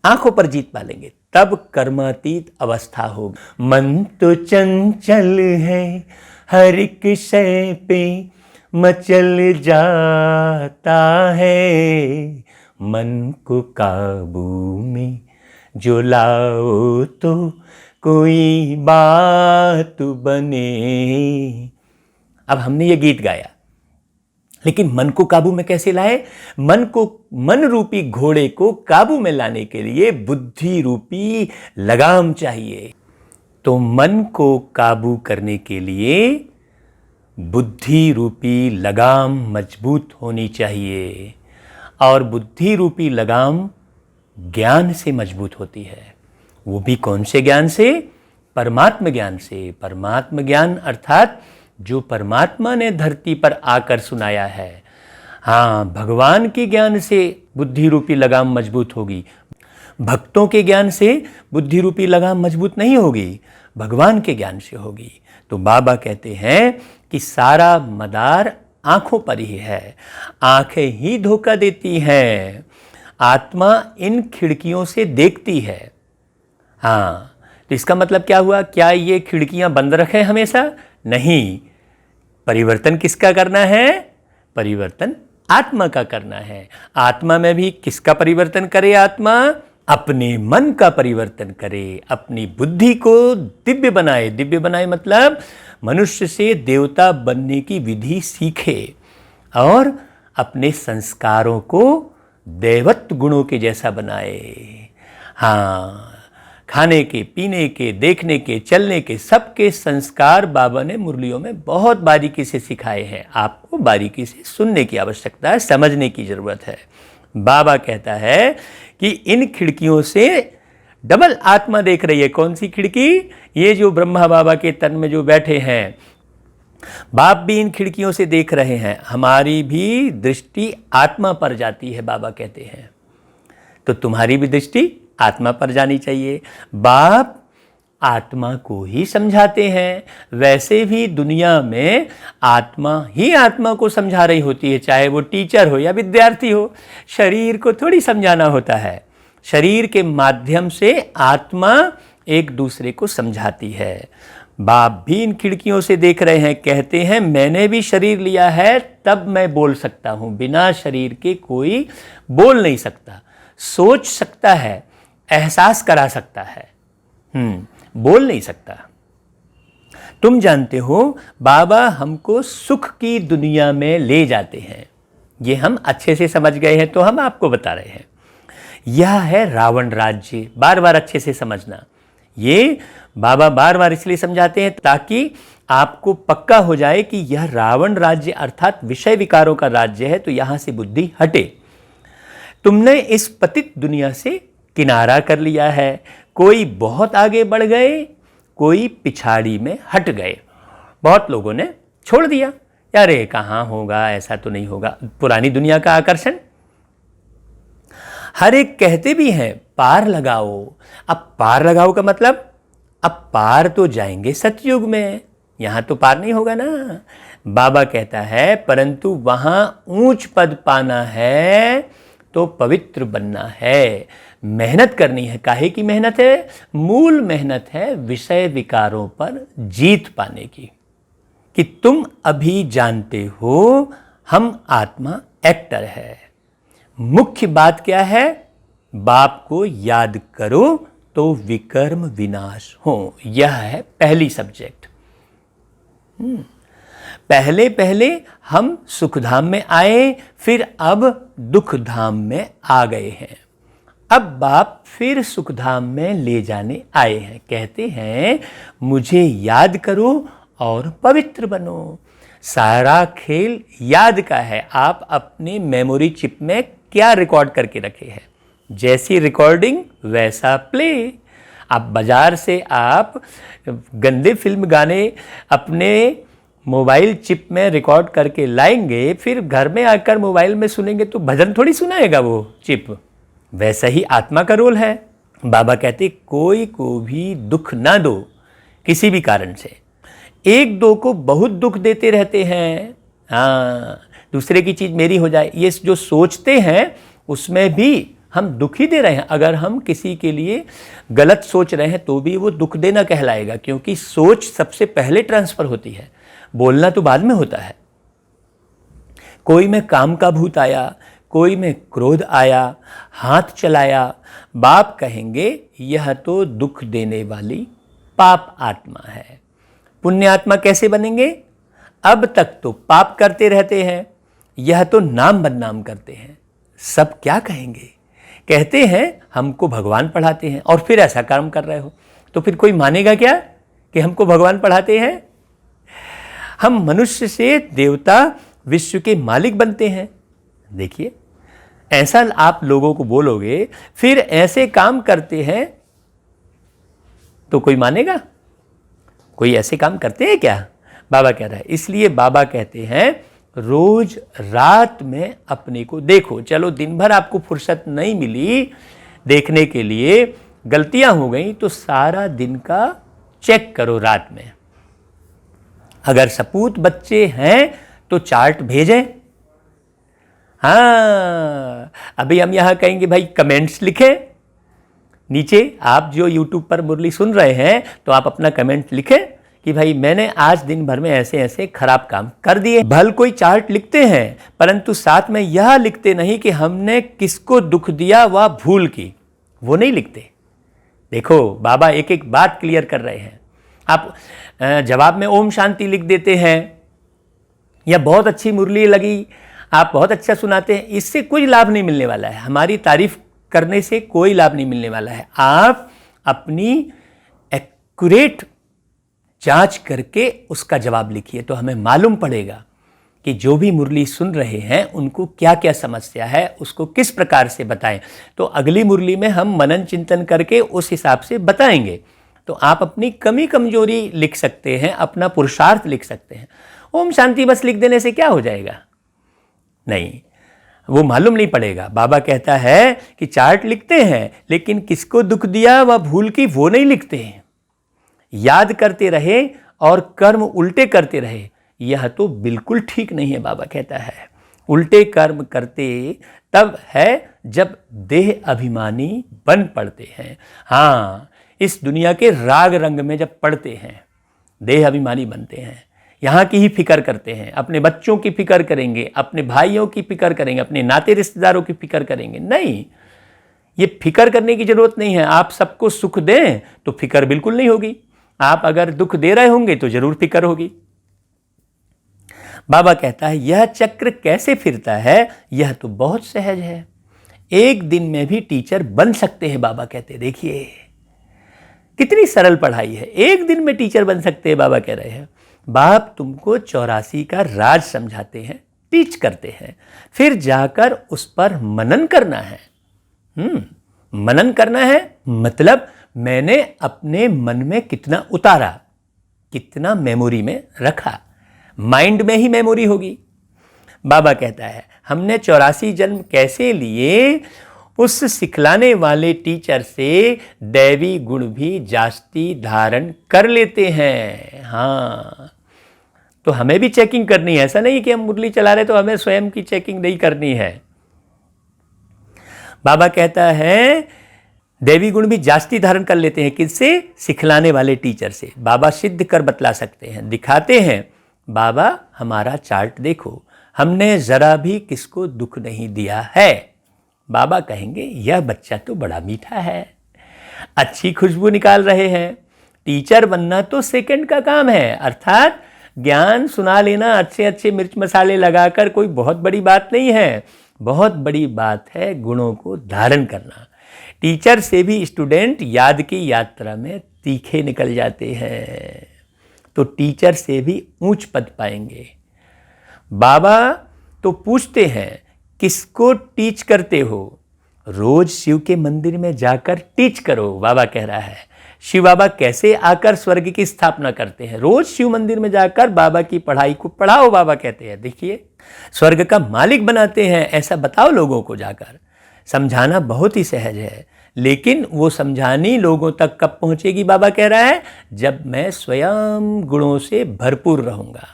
आंखों पर जीत पा लेंगे, तब कर्मातीत अवस्था होगी। मन तो चंचल है, हर एक शय पे मचल जाता है, मन को काबू में जो लाओ तो कोई बात बने। अब हमने ये गीत गाया, लेकिन मन को काबू में कैसे लाए? मन रूपी घोड़े को काबू में लाने के लिए बुद्धि रूपी लगाम चाहिए। तो मन को काबू करने के लिए बुद्धि रूपी लगाम मजबूत होनी चाहिए, और बुद्धि रूपी लगाम ज्ञान से मजबूत होती है। वो भी कौन से ज्ञान से? परमात्म ज्ञान से। परमात्म ज्ञान अर्थात जो परमात्मा ने धरती पर आकर सुनाया है। हाँ, भगवान के ज्ञान से बुद्धि रूपी लगाम मजबूत होगी। भक्तों के ज्ञान से बुद्धि रूपी लगाम मजबूत नहीं होगी, भगवान के ज्ञान से होगी। तो बाबा कहते हैं कि सारा मदार आंखों पर ही है, आंखें ही धोखा देती हैं। आत्मा इन खिड़कियों से देखती है। हाँ, तो इसका मतलब क्या हुआ? क्या ये खिड़कियां बंद रखें हमेशा? नहीं। परिवर्तन किसका करना है? परिवर्तन आत्मा का करना है। आत्मा में भी किसका परिवर्तन करे? आत्मा अपने मन का परिवर्तन करे, अपनी बुद्धि को दिव्य बनाए। दिव्य बनाए मतलब मनुष्य से देवता बनने की विधि सीखे और अपने संस्कारों को दैवत्व गुणों के जैसा बनाए। हाँ, खाने के, पीने के, देखने के, चलने के, सबके संस्कार बाबा ने मुरलियों में बहुत बारीकी से सिखाए हैं। आपको बारीकी से सुनने की आवश्यकता है, समझने की जरूरत है। बाबा कहता है कि इन खिड़कियों से डबल आत्मा देख रही है। कौन सी खिड़की? ये जो ब्रह्मा बाबा के तन में जो बैठे हैं, बाप भी इन खिड़कियों से देख रहे हैं। हमारी भी दृष्टि आत्मा पर जाती है, बाबा कहते हैं। तो तुम्हारी भी दृष्टि आत्मा पर जानी चाहिए। बाप आत्मा को ही समझाते हैं। वैसे भी दुनिया में आत्मा ही आत्मा को समझा रही होती है, चाहे वो टीचर हो या विद्यार्थी हो। शरीर को थोड़ी समझाना होता है। शरीर के माध्यम से आत्मा एक दूसरे को समझाती है। बाप भी इन खिड़कियों से देख रहे हैं, कहते हैं मैंने भी शरीर लिया है तब मैं बोल सकता हूँ, बिना शरीर के कोई बोल नहीं सकता, सोच सकता है, एहसास करा सकता है, बोल नहीं सकता। तुम जानते हो बाबा हमको सुख की दुनिया में ले जाते हैं, ये हम अच्छे से समझ गए हैं तो हम आपको बता रहे हैं। यह है रावण राज्य, बार बार अच्छे से समझना। ये बाबा बार बार इसलिए समझाते हैं ताकि आपको पक्का हो जाए कि यह रावण राज्य अर्थात विषय विकारों का राज्य है, तो यहां से बुद्धि हटे। तुमने इस पतित दुनिया से किनारा कर लिया है। कोई बहुत आगे बढ़ गए, कोई पिछाड़ी में हट गए। बहुत लोगों ने छोड़ दिया, यार ये कहाँ होगा, ऐसा तो नहीं होगा, पुरानी दुनिया का आकर्षण। हर एक कहते भी हैं पार लगाओ। अब पार लगाओ का मतलब अब पार तो जाएंगे सतयुग में, यहां तो पार नहीं होगा ना। बाबा कहता है परंतु वहां ऊंच पद पाना है तो पवित्र बनना है, मेहनत करनी है। काहे की मेहनत है? मूल मेहनत है विषय विकारों पर जीत पाने की। कि तुम अभी जानते हो हम आत्मा एक्टर है। मुख्य बात क्या है? बाप को याद करो तो विकर्म विनाश हो। यह है पहली सब्जेक्ट। पहले पहले हम सुखधाम में आए, फिर अब दुखधाम में आ गए हैं। अब बाप फिर सुखधाम में ले जाने आए हैं। कहते हैं मुझे याद करो और पवित्र बनो। सारा खेल याद का है। आप अपने मेमोरी चिप में क्या रिकॉर्ड करके रखे हैं, जैसी रिकॉर्डिंग वैसा प्ले। आप बाजार से आप गंदे फिल्म गाने अपने मोबाइल चिप में रिकॉर्ड करके लाएंगे, फिर घर में आकर मोबाइल में सुनेंगे तो भजन थोड़ी सुनाएगा वो चिप। वैसा ही आत्मा का रोल है। बाबा कहते कोई को भी दुख ना दो किसी भी कारण से। एक दो को बहुत दुख देते रहते हैं, हाँ दूसरे की चीज़ मेरी हो जाए, ये जो सोचते हैं उसमें भी हम दुख ही दे रहे हैं। अगर हम किसी के लिए गलत सोच रहे हैं तो भी वो दुख देना कहलाएगा, क्योंकि सोच सबसे पहले ट्रांसफ़र होती है, बोलना तो बाद में होता है। कोई में काम का भूत आया, कोई में क्रोध आया, हाथ चलाया, बाप कहेंगे यह तो दुख देने वाली पाप आत्मा है। पुण्य आत्मा कैसे बनेंगे? अब तक तो पाप करते रहते हैं, यह तो नाम बदनाम करते हैं। सब क्या कहेंगे? कहते हैं हमको भगवान पढ़ाते हैं और फिर ऐसा काम कर रहे हो, तो फिर कोई मानेगा क्या कि हमको भगवान पढ़ाते हैं? हम मनुष्य से देवता विश्व के मालिक बनते हैं। देखिए ऐसा आप लोगों को बोलोगे, फिर ऐसे काम करते हैं तो कोई मानेगा? कोई ऐसे काम करते हैं क्या? बाबा कह रहा है। इसलिए बाबा कहते हैं रोज रात में अपने को देखो। चलो दिन भर आपको फुर्सत नहीं मिली देखने के लिए, गलतियां हो गई, तो सारा दिन का चेक करो रात में। अगर सपूत बच्चे हैं तो चार्ट भेजें। हाँ अभी हम यहां कहेंगे भाई कमेंट्स लिखें नीचे। आप जो YouTube पर मुरली सुन रहे हैं तो आप अपना कमेंट लिखें कि भाई मैंने आज दिन भर में ऐसे ऐसे खराब काम कर दिए। भल कोई चार्ट लिखते हैं परंतु साथ में यह लिखते नहीं कि हमने किसको दुख दिया व भूल की, वो नहीं लिखते। देखो बाबा एक एक बात क्लियर कर रहे हैं। आप जवाब में ओम शांति लिख देते हैं या बहुत अच्छी मुरली लगी, आप बहुत अच्छा सुनाते हैं, इससे कोई लाभ नहीं मिलने वाला है। हमारी तारीफ करने से कोई लाभ नहीं मिलने वाला है। आप अपनी एक्यूरेट जांच करके उसका जवाब लिखिए तो हमें मालूम पड़ेगा कि जो भी मुरली सुन रहे हैं उनको क्या क्या समस्या है, उसको किस प्रकार से बताएं। तो अगली मुरली में हम मनन चिंतन करके उस हिसाब से बताएंगे। तो आप अपनी कमी कमजोरी लिख सकते हैं, अपना पुरुषार्थ लिख सकते हैं। ओम शांति बस लिख देने से क्या हो जाएगा? नहीं, वो मालूम नहीं पड़ेगा। बाबा कहता है कि चार्ट लिखते हैं लेकिन किसको दुख दिया व भूल की वो नहीं लिखते हैं। याद करते रहे और कर्म उल्टे करते रहे, यह तो बिल्कुल ठीक नहीं है। बाबा कहता है उल्टे कर्म करते तब है जब देह अभिमानी बन पड़ते हैं। हाँ, इस दुनिया के राग रंग में जब पड़ते हैं देह अभिमानी बनते हैं, यहाँ की ही फिक्र करते हैं, अपने बच्चों की फिक्र करेंगे, अपने भाइयों की फिक्र करेंगे, अपने नाते रिश्तेदारों की फिक्र करेंगे। नहीं, ये फिक्र करने की जरूरत नहीं है। आप सबको सुख दें तो फिक्र बिल्कुल नहीं होगी, आप अगर दुख दे रहे होंगे तो जरूर फिक्र होगी। बाबा कहता है यह चक्र कैसे फिरता है, यह तो बहुत सहज है, एक दिन में भी टीचर बन सकते हैं। बाबा कहते हैं देखिए कितनी सरल पढ़ाई है, एक दिन में टीचर बन सकते हैं। बाबा कह रहे हैं बाप तुमको 84 का राज समझाते हैं, टीच करते हैं, फिर जाकर उस पर मनन करना है। मनन करना है मतलब मैंने अपने मन में कितना उतारा, कितना मेमोरी में रखा, माइंड में ही मेमोरी होगी। बाबा कहता है हमने 84 जन्म कैसे लिए, उस सिखलाने वाले टीचर से दैवी गुण भी जास्ती धारण कर लेते हैं। हाँ, तो हमें भी चेकिंग करनी है, ऐसा नहीं कि हम मुरली चला रहे तो हमें स्वयं की चेकिंग नहीं करनी है। बाबा कहता है देवी गुण भी जास्ती धारण कर लेते हैं, किससे? सिखलाने वाले टीचर से। बाबा सिद्ध कर बतला सकते हैं, दिखाते हैं। बाबा हमारा चार्ट देखो, हमने जरा भी किसको दुख नहीं दिया है। बाबा कहेंगे यह बच्चा तो बड़ा मीठा है, अच्छी खुशबू निकाल रहे हैं। टीचर बनना तो सेकंड का काम है, अर्थात ज्ञान सुना लेना अच्छे अच्छे मिर्च मसाले लगाकर कोई बहुत बड़ी बात नहीं है। बहुत बड़ी बात है गुणों को धारण करना। टीचर से भी स्टूडेंट याद की यात्रा में तीखे निकल जाते हैं, तो टीचर से भी ऊंच पद पाएंगे। बाबा तो पूछते हैं किसको टीच करते हो? रोज शिव के मंदिर में जाकर टीच करो। बाबा कह रहा है शिव बाबा कैसे आकर स्वर्ग की स्थापना करते हैं, रोज शिव मंदिर में जाकर बाबा की पढ़ाई को पढ़ाओ। बाबा कहते हैं देखिए स्वर्ग का मालिक बनाते हैं, ऐसा बताओ लोगों को जाकर। समझाना बहुत ही सहज है, लेकिन वो समझानी लोगों तक कब पहुंचेगी? बाबा कह रहा है जब मैं स्वयं गुणों से भरपूर रहूंगा।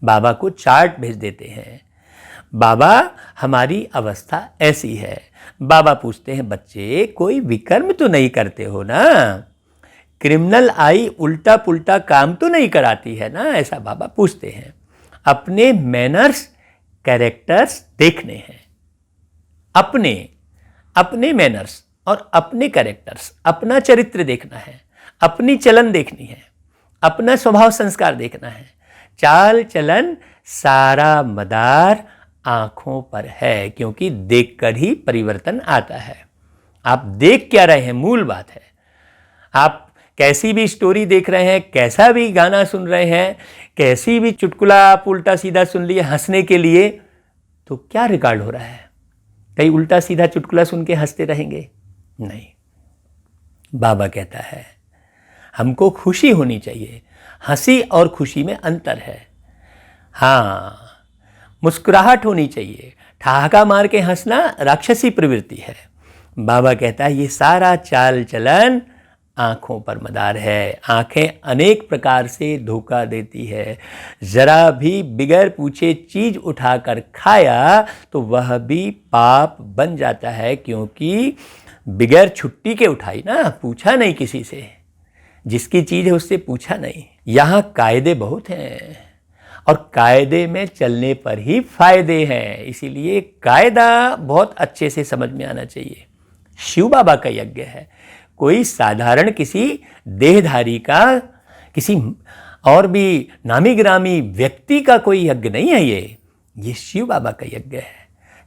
बाबा को चार्ट भेज देते हैं, बाबा हमारी अवस्था ऐसी है। बाबा पूछते हैं बच्चे कोई विकर्म तो नहीं करते हो ना, क्रिमिनल आई उल्टा पुल्टा काम तो नहीं कराती है ना, ऐसा बाबा पूछते हैं। अपने मैनर्स कैरेक्टर्स देखने हैं, अपने मैनर्स और अपने कैरेक्टर्स, अपना चरित्र देखना है, अपनी चलन देखनी है, अपना स्वभाव संस्कार देखना है। चाल चलन सारा मदार आंखों पर है, क्योंकि देखकर ही परिवर्तन आता है। आप देख क्या रहे हैं, मूल बात है। आप कैसी भी स्टोरी देख रहे हैं, कैसा भी गाना सुन रहे हैं, कैसी भी चुटकुला आप उल्टा सीधा सुन लिए हंसने के लिए, तो क्या रिकॉर्ड हो रहा है? कहीं उल्टा सीधा चुटकुला सुन के हंसते रहेंगे? नहीं। बाबा कहता है हमको खुशी होनी चाहिए, हंसी और खुशी में अंतर है। हाँ, मुस्कुराहट होनी चाहिए, ठहाका मार के हंसना राक्षसी प्रवृत्ति है। बाबा कहता है ये सारा चाल चलन आँखों पर मदार है। आँखें अनेक प्रकार से धोखा देती है। जरा भी बिगैर पूछे चीज़ उठाकर खाया तो वह भी पाप बन जाता है, क्योंकि बिगैर छुट्टी के उठाई ना, पूछा नहीं किसी से, जिसकी चीज़ है उससे पूछा नहीं। यहाँ कायदे बहुत हैं और कायदे में चलने पर ही फायदे हैं, इसीलिए कायदा बहुत अच्छे से समझ में आना चाहिए। शिव बाबा का यज्ञ है, कोई साधारण किसी देहधारी का, किसी और भी नामी ग्रामी व्यक्ति का कोई यज्ञ नहीं है। ये शिव बाबा का यज्ञ है।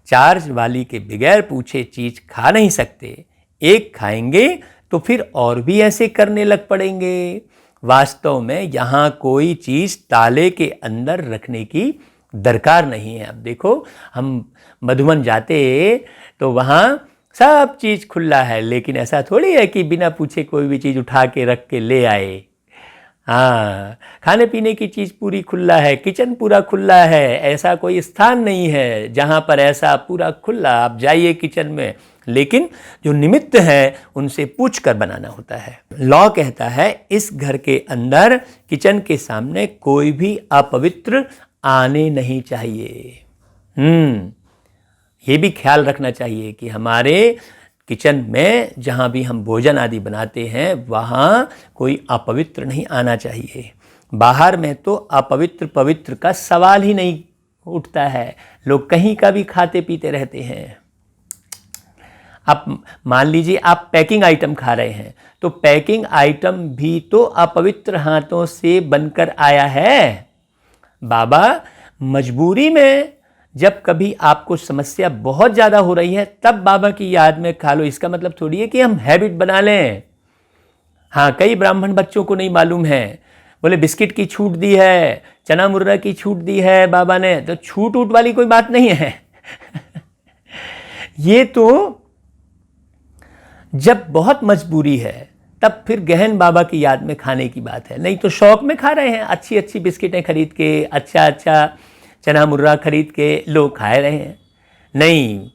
चार्ज वाली के बगैर पूछे चीज खा नहीं सकते, एक खाएंगे तो फिर और भी ऐसे करने लग पड़ेंगे। वास्तव में यहाँ कोई चीज़ ताले के अंदर रखने की दरकार नहीं है। अब देखो हम मधुबन जाते तो वहाँ सब चीज़ खुला है, लेकिन ऐसा थोड़ी है कि बिना पूछे कोई भी चीज़ उठा के रख के ले आए। हाँ, खाने पीने की चीज़ पूरी खुला है, किचन पूरा खुला है, ऐसा कोई स्थान नहीं है जहाँ पर ऐसा पूरा खुला। आप जाइए किचन में, लेकिन जो निमित्त है उनसे पूछ कर बनाना होता है। लॉ कहता है इस घर के अंदर किचन के सामने कोई भी अपवित्र आने नहीं चाहिए। ये भी ख्याल रखना चाहिए कि हमारे किचन में जहाँ भी हम भोजन आदि बनाते हैं वहाँ कोई अपवित्र नहीं आना चाहिए। बाहर में तो अपवित्र पवित्र का सवाल ही नहीं उठता है, लोग कहीं का भी खाते पीते रहते हैं। आप मान लीजिए आप पैकिंग आइटम खा रहे हैं तो पैकिंग आइटम भी तो अपवित्र हाथों से बनकर आया है। बाबा मजबूरी में जब कभी आपको समस्या बहुत ज़्यादा हो रही है तब बाबा की याद में खा लो, इसका मतलब थोड़ी है कि हम हैबिट बना लें। हाँ, कई ब्राह्मण बच्चों को नहीं मालूम है, बोले बिस्किट की छूट दी है, चना मुर्रा की छूट दी है बाबा ने, तो छूट उट वाली कोई बात नहीं है। ये तो जब बहुत मजबूरी है तब फिर गहन बाबा की याद में खाने की बात है, नहीं तो शौक में खा रहे हैं। अच्छी अच्छी बिस्किटें खरीद के, अच्छा अच्छा चना मुर्रा खरीद के लोग खा रहे हैं। नहीं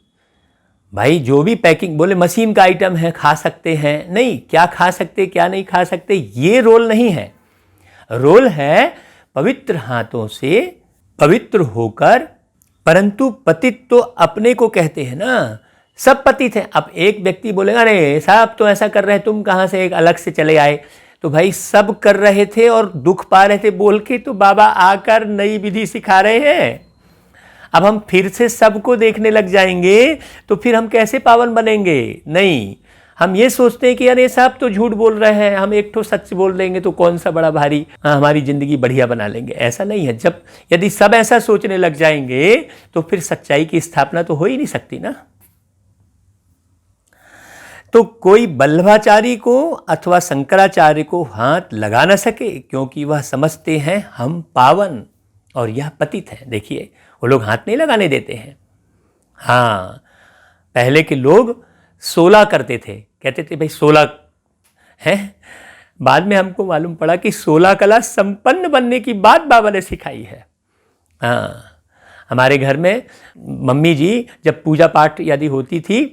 भाई, जो भी पैकिंग, बोले मशीन का आइटम है खा सकते हैं, नहीं, क्या खा सकते क्या नहीं खा सकते ये रोल नहीं है। रोल है पवित्र हाथों से पवित्र होकर, परंतु पतित तो अपने को कहते हैं ना, सब पतित हैं। अब एक व्यक्ति बोलेगा अरे साहब तो ऐसा कर रहे हैं, तुम कहाँ से एक अलग से चले आए, तो भाई सब कर रहे थे और दुख पा रहे थे बोल के तो बाबा आकर नई विधि सिखा रहे हैं। अब हम फिर से सबको देखने लग जाएंगे तो फिर हम कैसे पावन बनेंगे? नहीं, हम ये सोचते हैं कि अरे साहब तो झूठ बोल रहे हैं, हम एक ठो सच बोल देंगे तो कौन सा बड़ा भारी, हमारी जिंदगी बढ़िया बना लेंगे। ऐसा नहीं है। जब यदि सब ऐसा सोचने लग जाएंगे तो फिर सच्चाई की स्थापना तो हो ही नहीं सकती ना। तो कोई वल्लभाचार्य को अथवा शंकराचार्य को हाथ लगा न सके, क्योंकि वह समझते हैं हम पावन और यह पतित है। देखिए वो लोग हाथ नहीं लगाने देते हैं। हाँ, पहले के लोग 16 करते थे, कहते थे भाई 16 है। बाद में हमको मालूम पड़ा कि 16 कला संपन्न बनने की बात बाबा ने सिखाई है। हाँ, हमारे घर में मम्मी जी जब पूजा पाठ यदि होती थी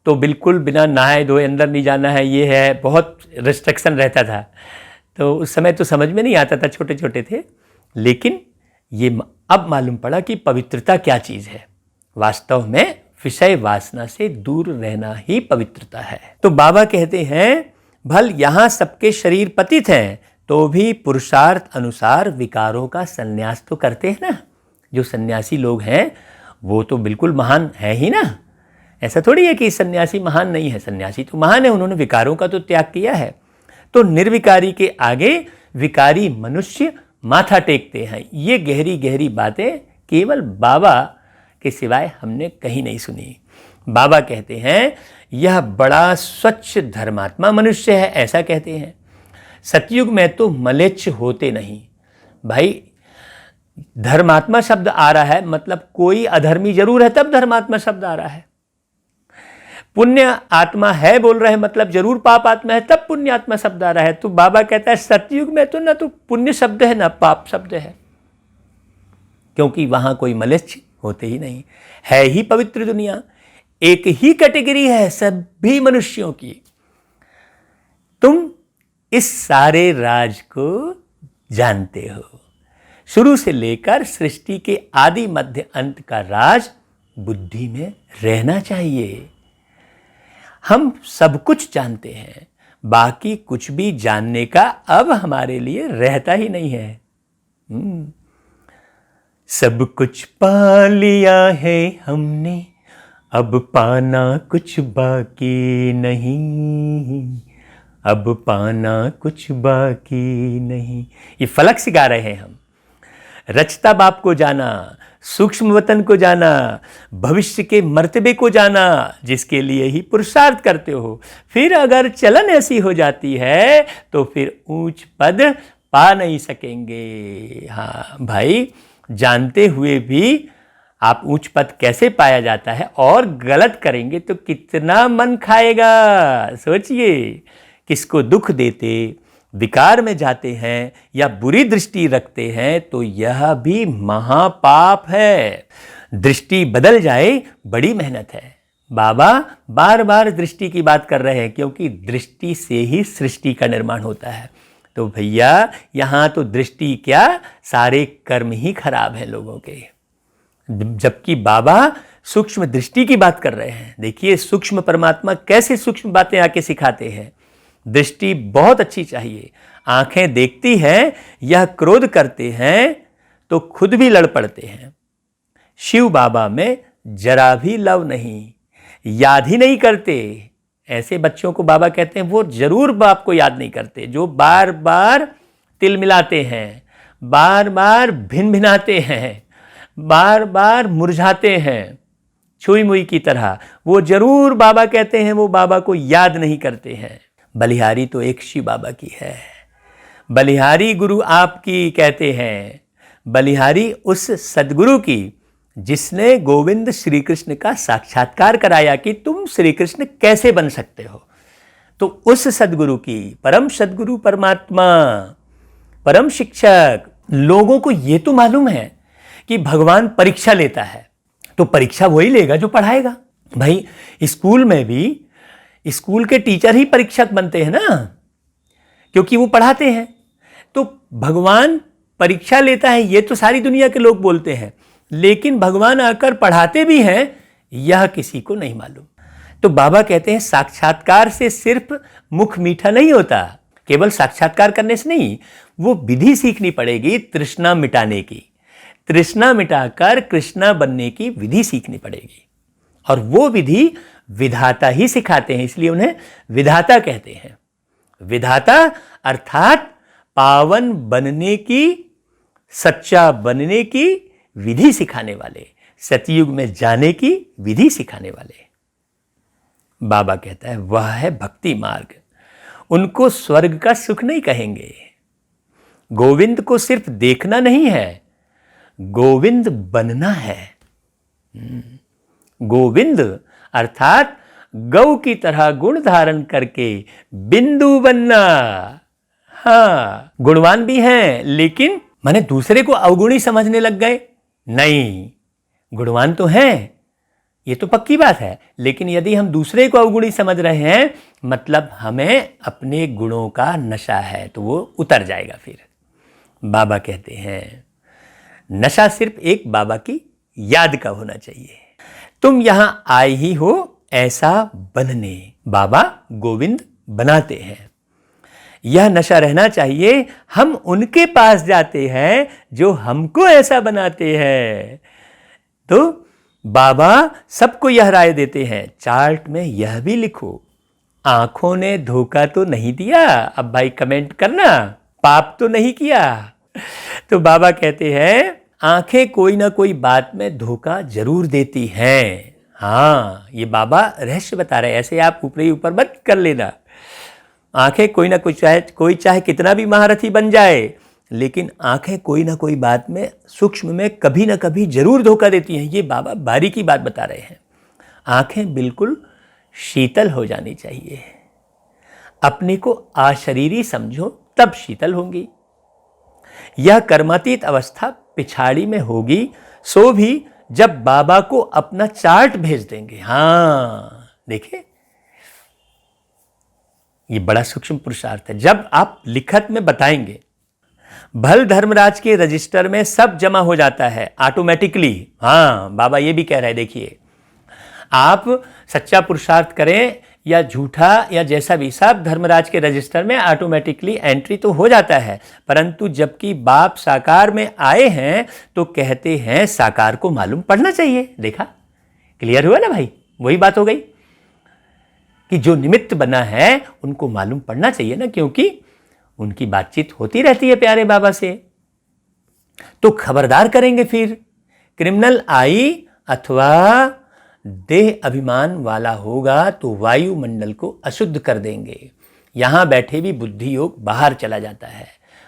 तो बिल्कुल बिना नहाए धोए अंदर नहीं जाना है, ये है, बहुत रिस्ट्रिक्शन रहता था। तो उस समय तो समझ में नहीं आता था, छोटे छोटे थे। लेकिन ये अब मालूम पड़ा कि पवित्रता क्या चीज़ है। वास्तव में विषय वासना से दूर रहना ही पवित्रता है। तो बाबा कहते हैं भल यहाँ सबके शरीर पतित हैं तो भी पुरुषार्थ अनुसार विकारों का संन्यास तो करते हैं ना। जो सन्यासी लोग हैं वो तो बिल्कुल महान है ही ना। ऐसा थोड़ी है कि सन्यासी महान नहीं है, सन्यासी तो महान है, उन्होंने विकारों का तो त्याग किया है। तो निर्विकारी के आगे विकारी मनुष्य माथा टेकते हैं। ये गहरी गहरी बातें केवल बाबा के सिवाय हमने कहीं नहीं सुनी। बाबा कहते हैं यह बड़ा स्वच्छ धर्मात्मा मनुष्य है, ऐसा कहते हैं। सतयुग में तो मलेच्छ होते नहीं। भाई धर्मात्मा शब्द आ रहा है मतलब कोई अधर्मी जरूर है तब धर्मात्मा शब्द आ रहा है। पुण्य आत्मा है बोल रहे हैं मतलब जरूर पाप आत्मा है तब पुण्य आत्मा शब्द आ रहा है। तो बाबा कहता है सतयुग में तो ना तो पुण्य शब्द है ना पाप शब्द है, क्योंकि वहां कोई मलेच्छ होते ही नहीं है। ही पवित्र दुनिया एक ही कैटेगरी है सभी मनुष्यों की। तुम इस सारे राज को जानते हो, शुरू से लेकर सृष्टि के आदि मध्य अंत का राज बुद्धि में रहना चाहिए। हम सब कुछ जानते हैं, बाकी कुछ भी जानने का अब हमारे लिए रहता ही नहीं है। सब कुछ पा लिया है हमने, अब पाना कुछ बाकी नहीं, अब पाना कुछ बाकी नहीं। ये फलक सिखा रहे हैं हम। रचता बाप को जाना, सूक्ष्म वतन को जाना, भविष्य के मर्तबे को जाना, जिसके लिए ही पुरुषार्थ करते हो। फिर अगर चलन ऐसी हो जाती है तो फिर ऊंच पद पा नहीं सकेंगे। हाँ भाई, जानते हुए भी आप ऊंच पद कैसे पाया जाता है, और गलत करेंगे तो कितना मन खाएगा। सोचिए, किसको दुख देते, विकार में जाते हैं या बुरी दृष्टि रखते हैं तो यह भी महापाप है। दृष्टि बदल जाए बड़ी मेहनत है, बाबा बार बार दृष्टि की बात कर रहे हैं, क्योंकि दृष्टि से ही सृष्टि का निर्माण होता है। तो भैया यहाँ तो दृष्टि क्या, सारे कर्म ही खराब हैं लोगों के, जबकि बाबा सूक्ष्म दृष्टि की बात कर रहे हैं। देखिए सूक्ष्म परमात्मा कैसे सूक्ष्म बातें आके सिखाते हैं। दृष्टि बहुत अच्छी चाहिए। आंखें देखती हैं, यह क्रोध करते हैं तो खुद भी लड़ पड़ते हैं। शिव बाबा में जरा भी लव नहीं, याद ही नहीं करते। ऐसे बच्चों को बाबा कहते हैं वो जरूर बाप को याद नहीं करते, जो बार बार तिल मिलाते हैं, बार बार भिन भिनाते हैं, बार बार मुरझाते हैं छुई मुई की तरह। वो जरूर बाबा कहते हैं, वो बाबा को याद नहीं करते हैं। बलिहारी तो एक शिव बाबा की है। बलिहारी गुरु आपकी कहते हैं, बलिहारी उस सदगुरु की जिसने गोविंद श्री कृष्ण का साक्षात्कार कराया कि तुम श्री कृष्ण कैसे बन सकते हो। तो उस सदगुरु की, परम सदगुरु परमात्मा, परम शिक्षक, लोगों को ये तो मालूम है कि भगवान परीक्षा लेता है, तो परीक्षा वही लेगा जो पढ़ाएगा। भाई स्कूल में भी स्कूल के टीचर ही परीक्षक बनते हैं ना, क्योंकि वो पढ़ाते हैं। तो भगवान परीक्षा लेता है, ये तो सारी दुनिया के लोग बोलते हैं, लेकिन भगवान आकर पढ़ाते भी हैं, यह किसी को नहीं मालूम। तो बाबा कहते हैं साक्षात्कार से सिर्फ मुख मीठा नहीं होता, केवल साक्षात्कार करने से नहीं, वो विधि सीखनी पड़ेगी तृष्णा मिटाने की। तृष्णा मिटाकर कृष्णा बनने की विधि सीखनी पड़ेगी, और वो विधि विधाता ही सिखाते हैं, इसलिए उन्हें विधाता कहते हैं। विधाता अर्थात पावन बनने की, सच्चा बनने की विधि सिखाने वाले, सतयुग में जाने की विधि सिखाने वाले। बाबा कहता है वह है भक्ति मार्ग। उनको स्वर्ग का सुख नहीं कहेंगे। गोविंद को सिर्फ देखना नहीं है, गोविंद बनना है। गोविंद अर्थात गौ की तरह गुण धारण करके बिंदु बनना। हाँ, गुणवान भी हैं, लेकिन माने दूसरे को अवगुणी समझने लग गए? नहीं, गुणवान तो हैं, ये तो पक्की बात है, लेकिन यदि हम दूसरे को अवगुणी समझ रहे हैं, मतलब हमें अपने गुणों का नशा है, तो वो उतर जाएगा फिर। बाबा कहते हैं नशा सिर्फ एक बाबा की याद का होना चाहिए। तुम यहां आए ही हो ऐसा बनने, बाबा गोविंद बनाते हैं। यह नशा रहना चाहिए। हम उनके पास जाते हैं जो हमको ऐसा बनाते हैं। तो बाबा सबको यह राय देते हैं, चार्ट में यह भी लिखो, आंखों ने धोखा तो नहीं दिया। अब भाई कमेंट करना, पाप तो नहीं किया। तो बाबा कहते हैं आंखें कोई ना कोई बात में धोखा जरूर देती हैं। हाँ, ये बाबा रहस्य बता रहे हैं, ऐसे आप ऊपर ही ऊपर मत कर लेना। आंखें कोई ना कोई चाहे कितना भी महारथी बन जाए, लेकिन आंखें कोई ना कोई बात में सूक्ष्म में कभी ना कभी जरूर धोखा देती हैं। ये बाबा बारीकी बात बता रहे हैं। आंखें बिल्कुल शीतल हो जानी चाहिए। अपने को अशरीरी समझो तब शीतल होंगी। यह कर्मातीत अवस्था पिछाड़ी में होगी, सो भी जब बाबा को अपना चार्ट भेज देंगे। हाँ देखिए, ये बड़ा सूक्ष्म पुरुषार्थ है। जब आप लिखत में बताएंगे, भल धर्मराज के रजिस्टर में सब जमा हो जाता है ऑटोमेटिकली। हाँ, बाबा ये भी कह रहे हैं, देखिए आप सच्चा पुरुषार्थ करें या झूठा या जैसा भी, सब धर्मराज के रजिस्टर में ऑटोमेटिकली एंट्री तो हो जाता है। परंतु जबकि बाप साकार में आए हैं तो कहते हैं साकार को मालूम पड़ना चाहिए। देखा, क्लियर हुआ ना भाई? वही बात हो गई कि जो निमित्त बना है उनको मालूम पड़ना चाहिए ना, क्योंकि उनकी बातचीत होती रहती है प्यारे बाबा से। तो खबरदार करेंगे फिर। क्रिमिनल आई अथवा देह अभिमान वाला होगा तो वायुमंडल को अशुद्ध कर देंगे। यहां बैठे भी बुद्धि योग बाहर चला जाता है।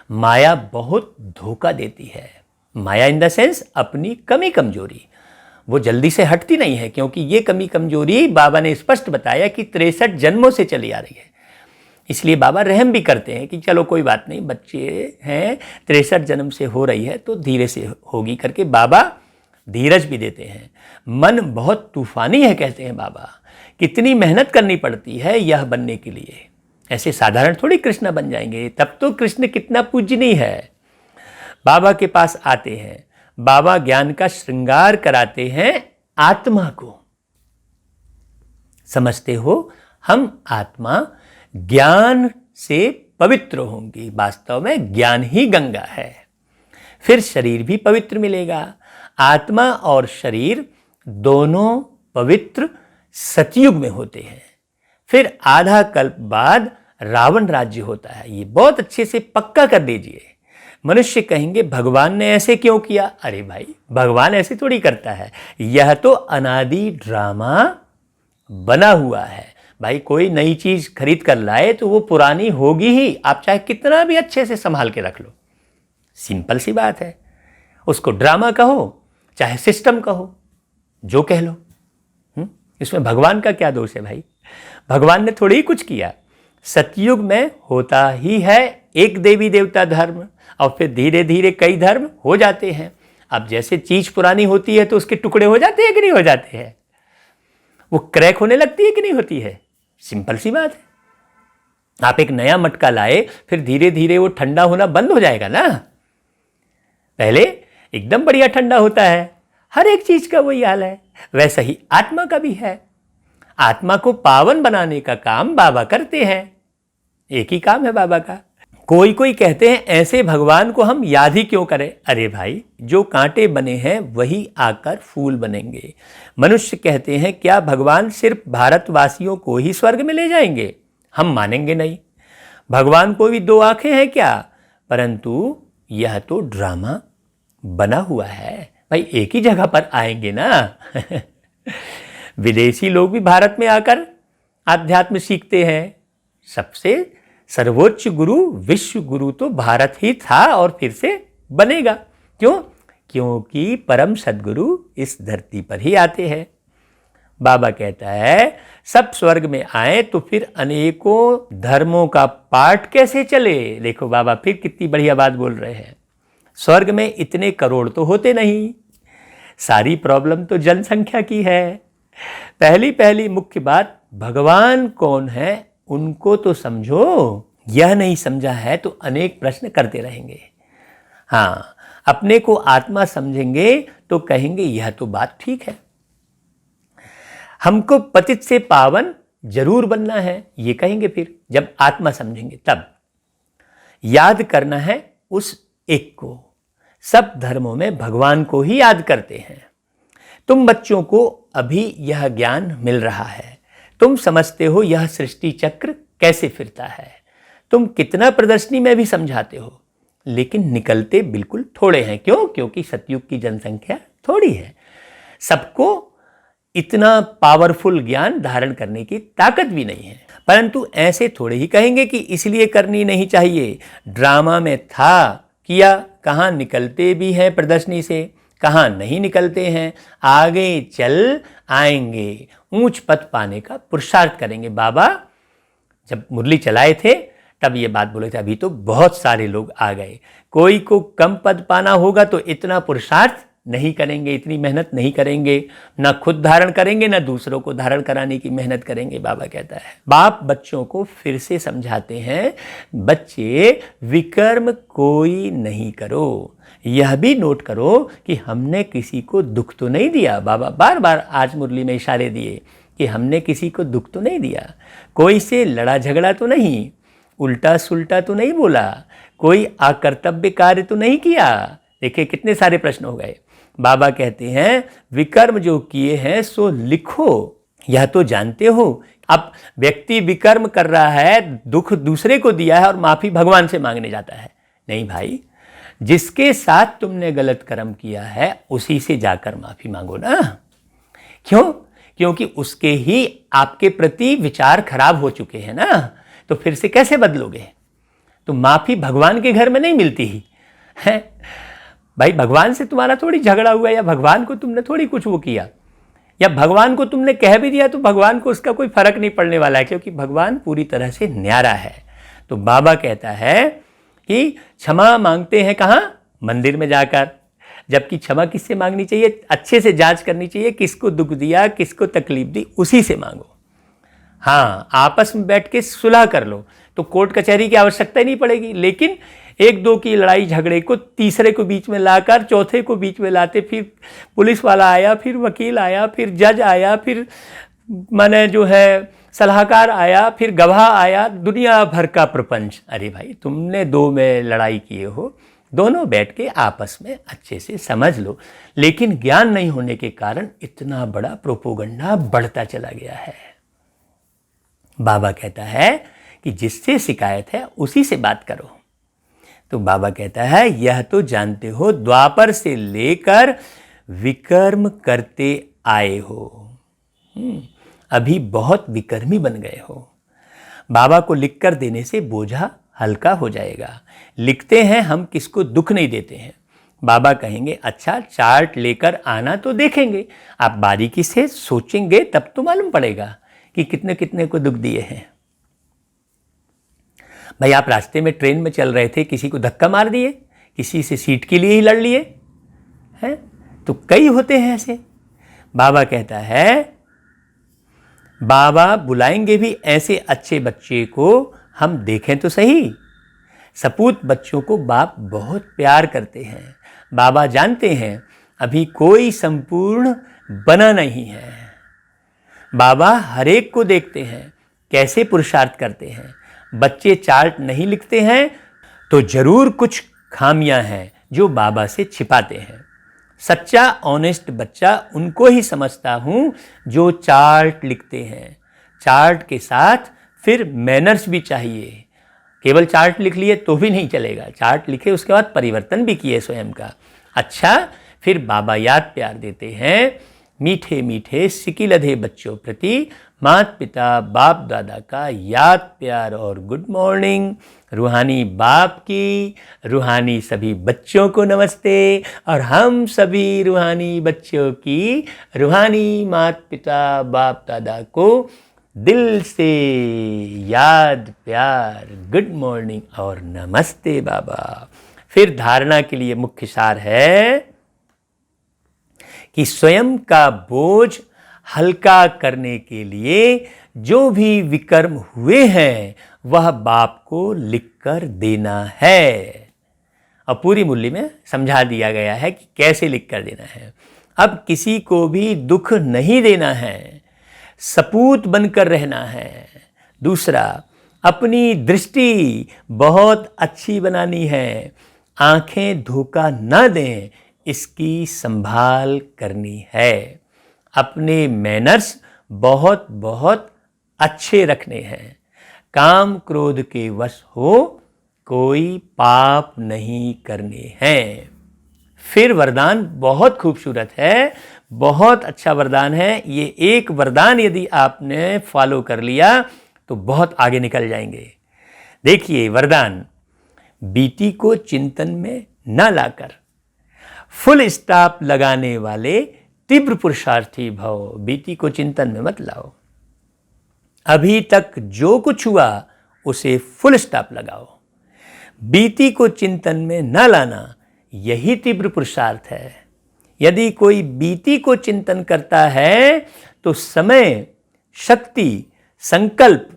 माया बहुत धोखा देती है। माया इन द सेंस अपनी कमी कमजोरी, वो जल्दी से हटती नहीं है, क्योंकि ये कमी कमजोरी बाबा ने स्पष्ट बताया कि 63 जन्मों से चली आ रही है। इसलिए बाबा रहम भी करते हैं कि चलो कोई बात नहीं, बच्चे हैं, 63 जन्म से हो रही है तो धीरे से होगी करके बाबा धीरज भी देते हैं। मन बहुत तूफानी है कहते हैं बाबा, कितनी मेहनत करनी पड़ती है यह बनने के लिए। ऐसे साधारण थोड़ी कृष्ण बन जाएंगे, तब तो कृष्ण कितना पूजनीय है। बाबा के पास आते हैं, बाबा ज्ञान का श्रृंगार कराते हैं आत्मा को। समझते हो, हम आत्मा ज्ञान से पवित्र होंगी। वास्तव में ज्ञान ही गंगा है। फिर शरीर भी पवित्र मिलेगा। आत्मा और शरीर दोनों पवित्र सतयुग में होते हैं। फिर आधा कल्प बाद रावण राज्य होता है। ये बहुत अच्छे से पक्का कर दीजिए। मनुष्य कहेंगे भगवान ने ऐसे क्यों किया? अरे भाई, भगवान ऐसे थोड़ी करता है, यह तो अनादि ड्रामा बना हुआ है। भाई, कोई नई चीज खरीद कर लाए तो वो पुरानी होगी ही, आप चाहे कितना भी अच्छे से संभाल के रख लो। सिंपल सी बात है। उसको ड्रामा कहो चाहे सिस्टम कहो, जो कह लो। इसमें भगवान का क्या दोष है भाई? भगवान ने थोड़ी ही कुछ किया। सतयुग में होता ही है एक देवी देवता धर्म, और फिर धीरे धीरे कई धर्म हो जाते हैं। अब जैसे चीज पुरानी होती है तो उसके टुकड़े हो जाते हैं कि नहीं हो जाते हैं? वो क्रैक होने लगती है कि नहीं होती है? सिंपल सी बात है। आप एक नया मटका लाए, फिर धीरे धीरे वो ठंडा होना बंद हो जाएगा ना। पहले एकदम बढ़िया ठंडा होता है। हर एक चीज का वही हाल है। वैसा ही आत्मा का भी है। आत्मा को पावन बनाने का काम बाबा करते हैं। एक ही काम है बाबा का। कोई कोई कहते हैं ऐसे भगवान को हम याद ही क्यों करें? अरे भाई, जो कांटे बने हैं वही आकर फूल बनेंगे। मनुष्य कहते हैं क्या भगवान सिर्फ भारतवासियों को ही स्वर्ग में ले जाएंगे? हम मानेंगे नहीं। भगवान को भी दो आंखें हैं क्या? परंतु यह तो ड्रामा बना हुआ है। भाई, एक ही जगह पर आएंगे ना। विदेशी लोग भी भारत में आकर आध्यात्म सीखते हैं। सबसे सर्वोच्च गुरु, विश्व गुरु तो भारत ही था और फिर से बनेगा। क्यों? क्योंकि परम सद्गुरु इस धरती पर ही आते हैं। बाबा कहता है सब स्वर्ग में आए तो फिर अनेकों धर्मों का पाठ कैसे चले? देखो बाबा फिर कितनी बढ़िया बात बोल रहे हैं। स्वर्ग में इतने करोड़ तो होते नहीं। सारी प्रॉब्लम तो जनसंख्या की है। पहली मुख्य बात, भगवान कौन है उनको तो समझो। यह नहीं समझा है तो अनेक प्रश्न करते रहेंगे। हाँ, अपने को आत्मा समझेंगे तो कहेंगे यह तो बात ठीक है। हमको पतित से पावन जरूर बनना है, ये कहेंगे। फिर जब आत्मा समझेंगे तब याद करना है उस एक को। सब धर्मों में भगवान को ही याद करते हैं। तुम बच्चों को अभी यह ज्ञान मिल रहा है। तुम समझते हो यह सृष्टि चक्र कैसे फिरता है। तुम कितना प्रदर्शनी में भी समझाते हो, लेकिन निकलते बिल्कुल थोड़े हैं। क्यों? क्योंकि सतयुग की जनसंख्या थोड़ी है। सबको इतना पावरफुल ज्ञान धारण करने की ताकत भी नहीं है। परंतु ऐसे थोड़े ही कहेंगे कि इसलिए करनी नहीं चाहिए। ड्रामा में था, किया, कहाँ निकलते भी हैं प्रदर्शनी से, कहाँ नहीं निकलते हैं। आगे चल आएंगे, ऊंच पद पाने का पुरुषार्थ करेंगे। बाबा जब मुरली चलाए थे तब ये बात बोले थे, अभी तो बहुत सारे लोग आ गए। कोई को कम पद पाना होगा तो इतना पुरुषार्थ नहीं करेंगे, इतनी मेहनत नहीं करेंगे, ना खुद धारण करेंगे ना दूसरों को धारण कराने की मेहनत करेंगे। बाबा कहता है, बाप बच्चों को फिर से समझाते हैं, बच्चे विकर्म कोई नहीं करो। यह भी नोट करो कि हमने किसी को दुख तो नहीं दिया। बाबा बार बार आज मुरली में इशारे दिए कि हमने किसी को दुख तो नहीं दिया, कोई से लड़ा झगड़ा तो नहीं, उल्टा सुल्टा तो नहीं बोला, कोई अकर्तव्य कार्य तो नहीं किया। देखिए कितने सारे प्रश्न हो गए। बाबा कहते हैं विकर्म जो किए हैं सो लिखो। यह तो जानते हो, अब व्यक्ति विकर्म कर रहा है, दुख दूसरे को दिया है और माफी भगवान से मांगने जाता है। नहीं भाई, जिसके साथ तुमने गलत कर्म किया है उसी से जाकर माफी मांगो ना। क्यों? क्योंकि उसके ही आपके प्रति विचार खराब हो चुके हैं ना, तो फिर से कैसे बदलोगे? तो माफी भगवान के घर में नहीं मिलती ही है। भाई भगवान से तुम्हारा थोड़ी झगड़ा हुआ, या भगवान को तुमने थोड़ी कुछ वो किया, या भगवान को तुमने कह भी दिया तो भगवान को उसका कोई फर्क नहीं पड़ने वाला है, क्योंकि भगवान पूरी तरह से न्यारा है। तो बाबा कहता है कि क्षमा मांगते हैं कहाँ? मंदिर में जाकर। जबकि क्षमा किससे मांगनी चाहिए? अच्छे से जांच करनी चाहिए, किसको दुख दिया, किसको तकलीफ दी, उसी से मांगो। हाँ, आपस में बैठ के सुलह कर लो तो कोर्ट कचहरी की आवश्यकता ही नहीं पड़ेगी। लेकिन एक दो की लड़ाई झगड़े को तीसरे को बीच में लाकर चौथे को बीच में लाते, फिर पुलिस वाला आया, फिर वकील आया, फिर जज आया, फिर माने जो है सलाहकार आया, फिर गवाह आया, दुनिया भर का प्रपंच। अरे भाई, तुमने दो में लड़ाई किए हो, दोनों बैठ के आपस में अच्छे से समझ लो। लेकिन ज्ञान नहीं होने के कारण इतना बड़ा प्रोपोगंडा बढ़ता चला गया है। बाबा कहता है कि जिससे शिकायत है उसी से बात करो। तो बाबा कहता है, यह तो जानते हो द्वापर से लेकर विकर्म करते आए हो, अभी बहुत विकर्मी बन गए हो। बाबा को लिख कर देने से बोझा हल्का हो जाएगा। लिखते हैं हम, किसको दुख नहीं देते हैं। बाबा कहेंगे, अच्छा चार्ट लेकर आना तो देखेंगे। आप बारीकी से सोचेंगे तब तो मालूम पड़ेगा कि कितने कितने को दुख दिए हैं। भाई, आप रास्ते में ट्रेन में चल रहे थे, किसी को धक्का मार दिए, किसी से सीट के लिए ही लड़ लिए हैं, तो कई होते हैं ऐसे। बाबा कहता है, बाबा बुलाएंगे भी ऐसे अच्छे बच्चे को, हम देखें तो सही। सपूत बच्चों को बाप बहुत प्यार करते हैं। बाबा जानते हैं अभी कोई संपूर्ण बना नहीं है। बाबा हर एक को देखते हैं कैसे पुरुषार्थ करते हैं। बच्चे चार्ट नहीं लिखते हैं तो जरूर कुछ खामियां हैं जो बाबा से छिपाते हैं। सच्चा ऑनेस्ट बच्चा उनको ही समझता हूं जो चार्ट लिखते हैं। चार्ट के साथ फिर मैनर्स भी चाहिए। केवल चार्ट लिख लिए तो भी नहीं चलेगा, चार्ट लिखे उसके बाद परिवर्तन भी किए स्वयं का। अच्छा, फिर बाबा याद प्यार देते हैं मीठे मीठे सिकिलधे बच्चों प्रति माता पिता बाप दादा का याद प्यार और गुड मॉर्निंग। रूहानी बाप की रूहानी सभी बच्चों को नमस्ते, और हम सभी रूहानी बच्चों की रूहानी माता पिता बाप दादा को दिल से याद प्यार गुड मॉर्निंग और नमस्ते बाबा। फिर धारणा के लिए मुख्य सार है कि स्वयं का बोझ हल्का करने के लिए जो भी विकर्म हुए हैं वह बाप को लिखकर देना है। और पूरी मुरली में समझा दिया गया है कि कैसे लिखकर देना है। अब किसी को भी दुख नहीं देना है, सपूत बनकर रहना है। दूसरा, अपनी दृष्टि बहुत अच्छी बनानी है, आंखें धोखा न दें, इसकी संभाल करनी है। अपने मैनर्स बहुत बहुत अच्छे रखने हैं। काम क्रोध के वश हो कोई पाप नहीं करने हैं। फिर वरदान बहुत खूबसूरत है, बहुत अच्छा वरदान है। ये एक वरदान यदि आपने फॉलो कर लिया तो बहुत आगे निकल जाएंगे। देखिए वरदान, बीटी को चिंतन में न लाकर फुल स्टॉप लगाने वाले तीव्र पुरुषार्थी भव। बीटी को चिंतन में मत लाओ, अभी तक जो कुछ हुआ उसे फुल स्टॉप लगाओ। बीती को चिंतन में न लाना, यही तीव्र पुरुषार्थ है। यदि कोई बीती को चिंतन करता है तो समय, शक्ति, संकल्प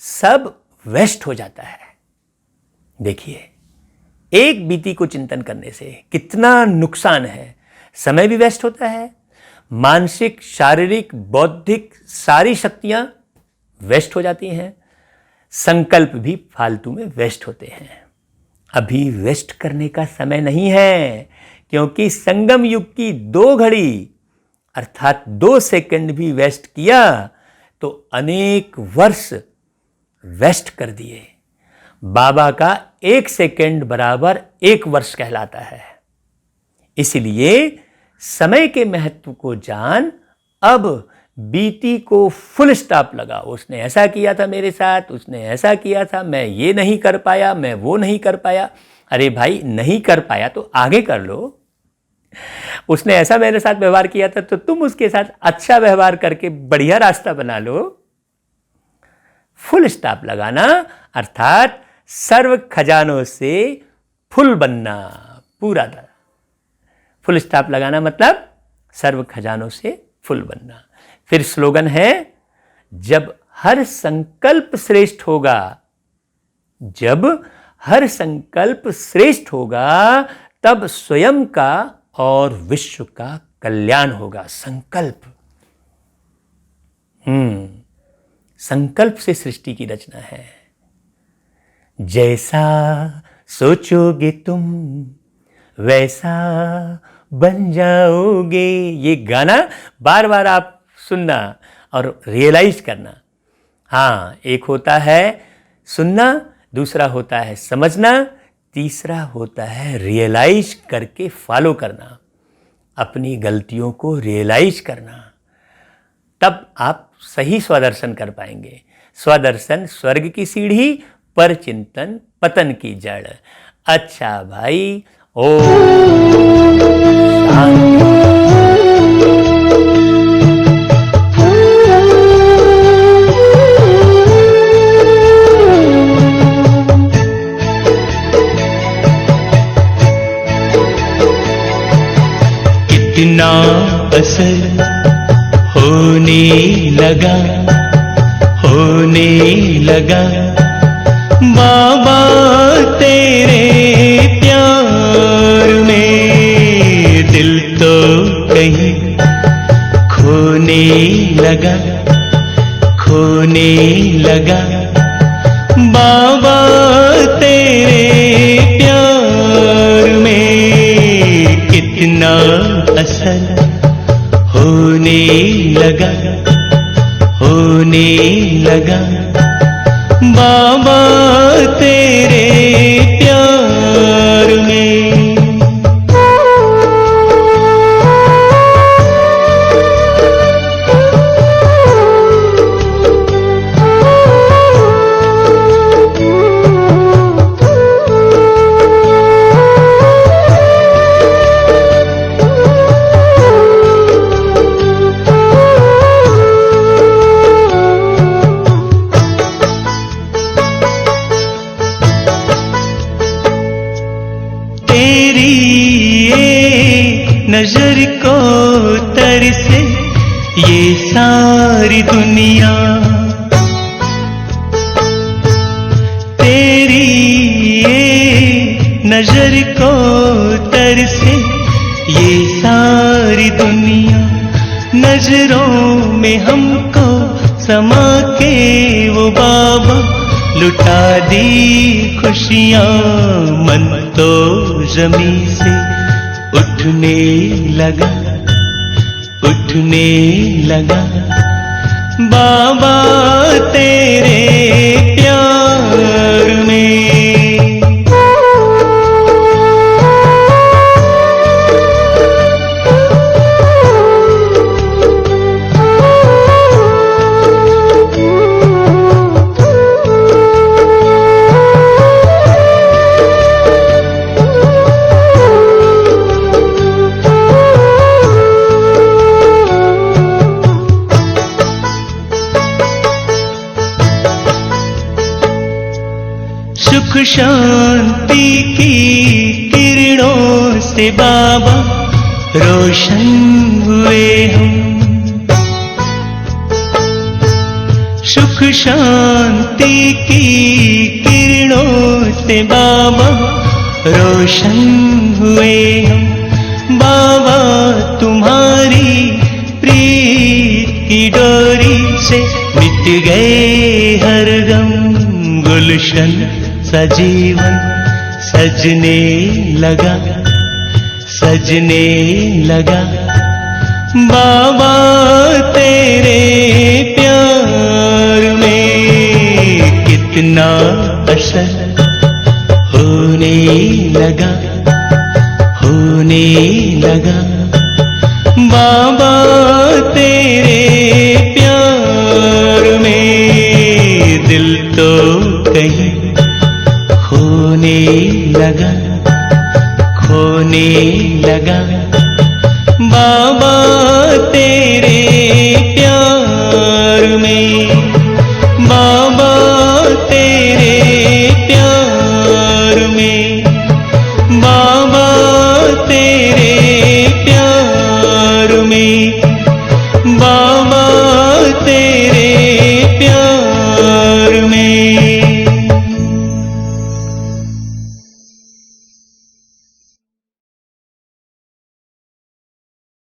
सब वेस्ट हो जाता है। देखिए, एक बीती को चिंतन करने से कितना नुकसान है। समय भी वेस्ट होता है, मानसिक, शारीरिक, बौद्धिक सारी शक्तियां वेस्ट हो जाती हैं, संकल्प भी फालतू में वेस्ट होते हैं। अभी वेस्ट करने का समय नहीं है, क्योंकि संगम युग की 2 घड़ी अर्थात 2 सेकंड भी वेस्ट किया तो अनेक वर्ष वेस्ट कर दिए। बाबा का 1 सेकंड बराबर 1 वर्ष कहलाता है। इसलिए समय के महत्व को जान, अब बीती को फुल स्टॉप लगाओ। उसने ऐसा किया था मेरे साथ, उसने ऐसा किया था, मैं ये नहीं कर पाया, मैं वो नहीं कर पाया। अरे भाई, नहीं कर पाया तो आगे कर लो। उसने ऐसा मेरे साथ व्यवहार किया था तो तुम उसके साथ अच्छा व्यवहार करके बढ़िया रास्ता बना लो। फुल स्टॉप लगाना अर्थात सर्व खजानों से फुल बनना, पूरा फुल स्टॉप लगाना मतलब सर्व खजानों से फुल बनना। फिर स्लोगन है, जब हर संकल्प श्रेष्ठ होगा, जब हर संकल्प श्रेष्ठ होगा तब स्वयं का और विश्व का कल्याण होगा। संकल्प, संकल्प से सृष्टि की रचना है। जैसा सोचोगे तुम वैसा बन जाओगे। ये गाना बार बार आप सुनना और रियलाइज करना। हाँ, एक होता है सुनना, दूसरा होता है समझना, तीसरा होता है रियलाइज करके फॉलो करना, अपनी गलतियों को रियलाइज करना। तब आप सही स्वदर्शन कर पाएंगे। स्वदर्शन स्वर्ग की सीढ़ी, पर चिंतन पतन की जड़। अच्छा भाई, ओम शांति। कितना असर होने लगा, होने लगा बाबा तेरे प्यार में। दिल तो कहीं खोने लगा, खोने लगा बाबा तेरे प्यार में। कितना असर होने लगा, होने लगा बाबा तेरे प्यार में। नजर को तरसे ये सारी दुनिया, तेरी ये नजर को तरसे ये सारी दुनिया। नजरों में हमको समा के वो बाबा लुटा दी खुशियां। मन तो जमीन से उठने लगा, उठने लगा बाबा तेरे प्यार में। सुख शांति की किरणों से बाबा रोशन हुए हम। सुख शांति की किरणों से बाबा रोशन हुए हम। बाबा तुम्हारी प्रीत की डोरी से मिट गए हर गम। गुलशन सजीवन सजने लगा, सजने लगा बाबा तेरे प्यार में। कितना असर होने लगा, होने लगा बाबा तेरे प्यार में। दिल तो कहीं खोने लगा, खोने लगा बाबा तेरे प्यार में।